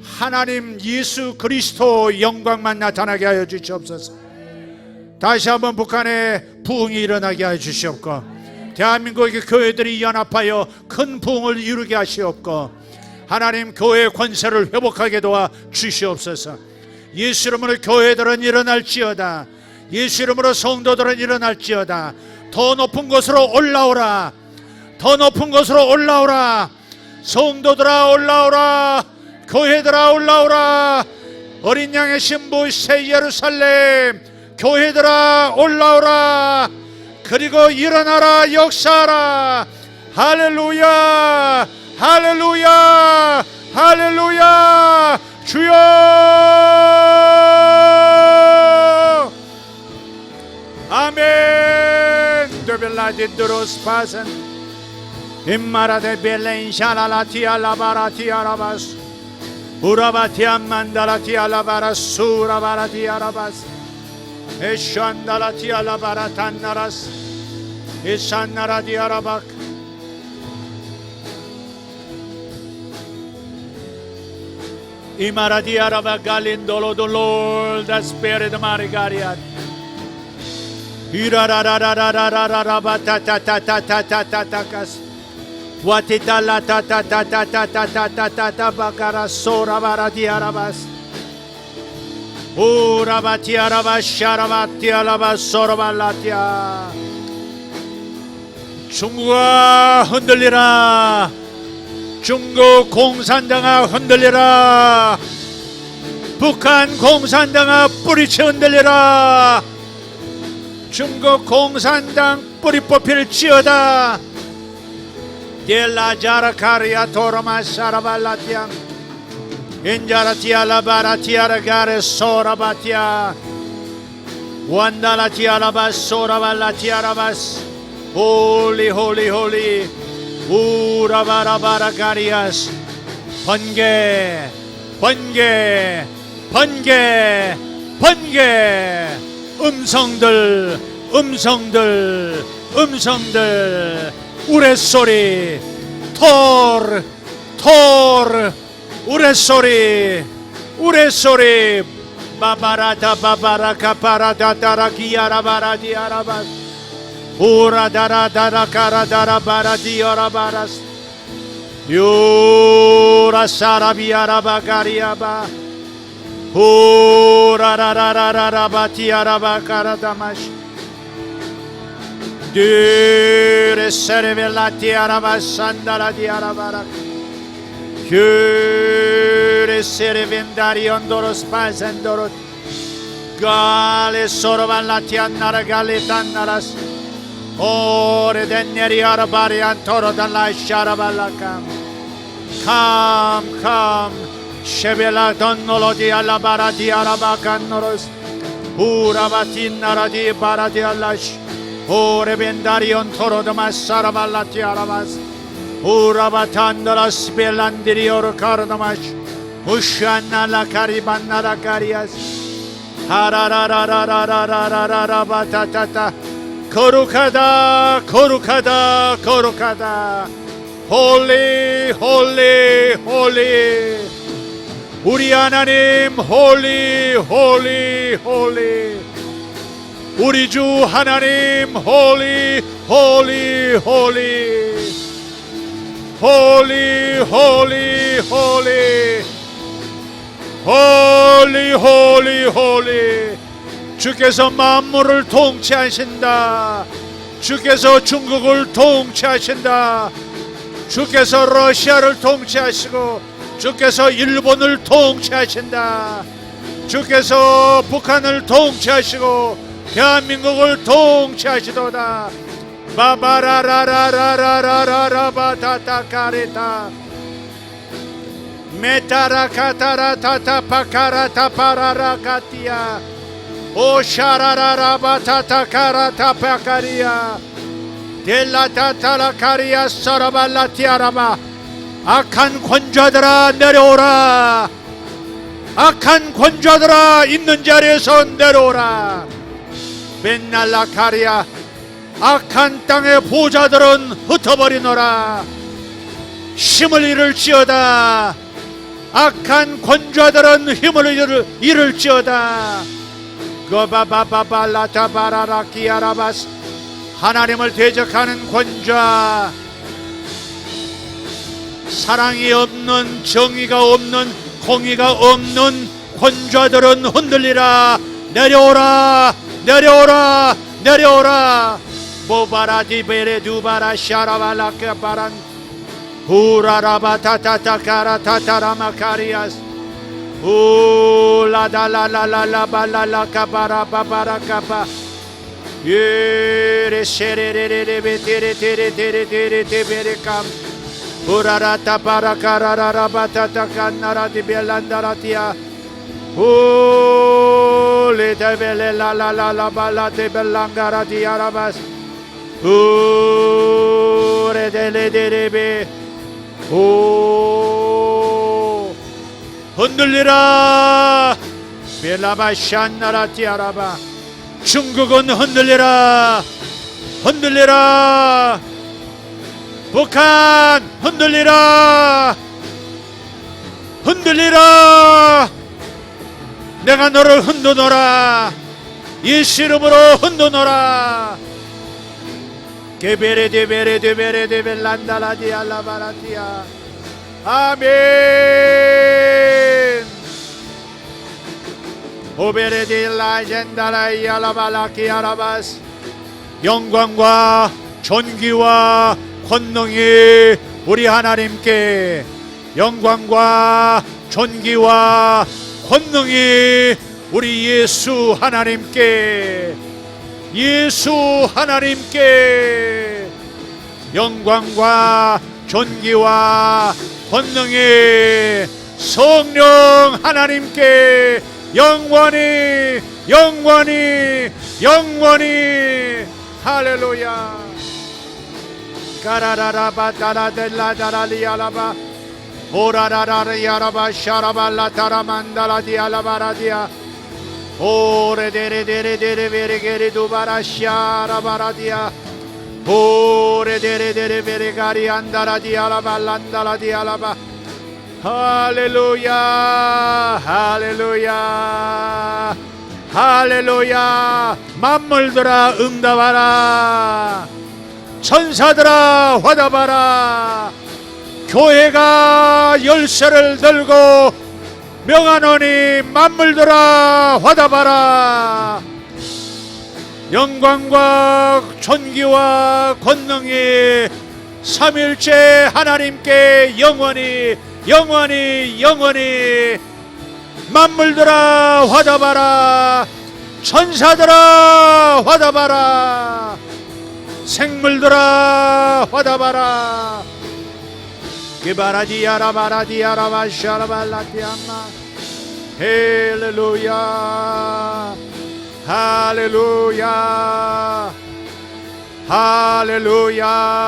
하나님 예수 그리스도 영광만 나타나게 하여 주시옵소서. 다시 한번 북한에 부흥이 일어나게 하여 주시옵고 대한민국의 교회들이 연합하여 큰 부흥을 이루게 하시옵고 하나님 교회의 권세를 회복하게 도와 주시옵소서. 예수 이름으로 교회들은 일어날지어다. 예수 이름으로 성도들은 일어날지어다. 더 높은 곳으로 올라오라. 더 높은 곳으로 올라오라. 성도들아 올라오라. 교회들아 올라오라. 어린 양의 신부 새 예루살렘 교회들아 올라오라. 그리고 일어나라. 역사하라. 할렐루야, 할렐루야, 할렐루야. 주여 아멘. didros pasen. Immarade belen shalalatia labaratia rabas. Urabatia mandalatia labaras surabaratia rabas. Eshandalatia labaratanaras. Ishanaradia rabak. Imaradia rabak galindolo the Lord, the Spirit of Marigariat. Irarararararararabatatatatatatatakas. Watitala tatatatatatatatatatatabakara sorabaradia Urabatia rabasharabatia labasorabalatia. 중국아 흔들리라. 중국 공산당아 흔들리라. 북한 공산당아 뿌리쳐 흔들리라. 중국 공산당 뿌리 뽑힐지어다. 델라자라카리아 토라마사라발라티앙 인자라티아라바라티아라가레 소라바티아 완다라티아라바소라발라티아라바스 홀리 홀리 홀리 우라바라바라가리아스 번개 번개 번개 번개 음성들 음성들 음성들 우레소리 톨 톨 우레소리 우레소리 바바라다 바바라카 파라다타라기야라바라디아라바스 우라다라다라카라다라바라디아라바라스 유라사라비아라바가리아바 우라라라라라바티아라바카라다마시 Dure servelati arabasandara di arabarak. Dure servendari ondoros pasendorot. Gale sorvallati annara galetannaras. Ore denneri arabari antoro dalla sharaballakam. Come, shebela donnolo di alabara di arabakannoros. Uravatinara di baradi allash. Ore bendarion toro de masarabalati arabas. Urabatandaras belandirior karnamash. Ushana la karibanna la karias. Hararararararararabatata. Korukada, korukada, korukada. Holy, holy, holy. 우리 하나님, holy, holy, holy. 우리 주 하나님 holy holy holy holy holy holy holy holy holy 주께서 만물을 통치하신다. 주께서 중국을 통치하신다. 주께서 러시아를 통치하시고 주께서 일본을 통치하신다. 주께서 북한을 통치하시고 대한민국을 통치하시도다. 바바라라라라라라라바타타카레타 메타라카타라타타파카라타파라라카티아 오샤라라라바타타카라타파카리아 델라타타라카리아 서라발라티아라바 악한 권좌들아 내려오라. 악한 권좌들아 있는 자리에서 내려오라. 벤날라카리아 악한 땅의 보좌들은 흩어버리노라. 힘을 잃을지어다. 악한 권좌들은 힘을 잃을지어다. 거바바바발라타바라라키아라바스 하나님을 대적하는 권좌, 사랑이 없는, 정의가 없는, 공의가 없는 권좌들은 흔들리라. 내려오라. 내려오라. 내려오라. 모바라디베레 두바라 샤라발라케 바란 우라라바타타타카라 타타라마카리아스 우라다라라라라발라라카바라바바라카바 예레셰레레레베테레테레테레테레테베레캄 우라라타바라카라라바타타카나라디벨란다라티아 Holy Devele la la la la bala de belangara di arabas. 우레델레데레베 오 흔들리라 벨라바샨나라티아라바 중국은 흔들리라 흔들리라 북한 흔들리라 흔들리라 내가 너를 흔드노라 예수 이름으로 흔드노라 게베레데베레데베레데벨란다라디알라바라디아 아멘 오베레딜라젠다라이알라발라키아라바스 영광과 존귀와 권능이 우리 하나님께 영광과 존귀와 권능이 우리 예수 하나님께 예수 하나님께 영광과 존귀와 권능이 성령 하나님께 영원히 영원히 영원히 할렐루야 까라라라바따라델라다라리아라바 오라라라리아라바 샤라발라타라만다라디알라바라디아 오레데레데레데레베레게리두바라샤라바라디아 오레데레데레베레가리안다라디알라발란다라디알라바 할렐루야 할렐루야 할렐루야 만물들아 응답하라 천사들아 화답하라 교회가 열쇠를 들고 명하노니 만물들아 화답하라 영광과 존귀와 권능이 삼일째 하나님께 영원히 영원히 영원히 만물들아 화답하라 천사들아 화답하라 생물들아 화답하라 기바라디아라바라디아라바샤라발라티아마 할렐루야 할렐루야 할렐루야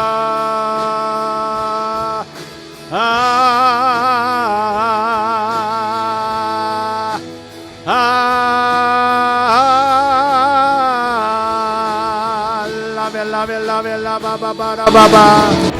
라벨라벨라벨라바바바라바바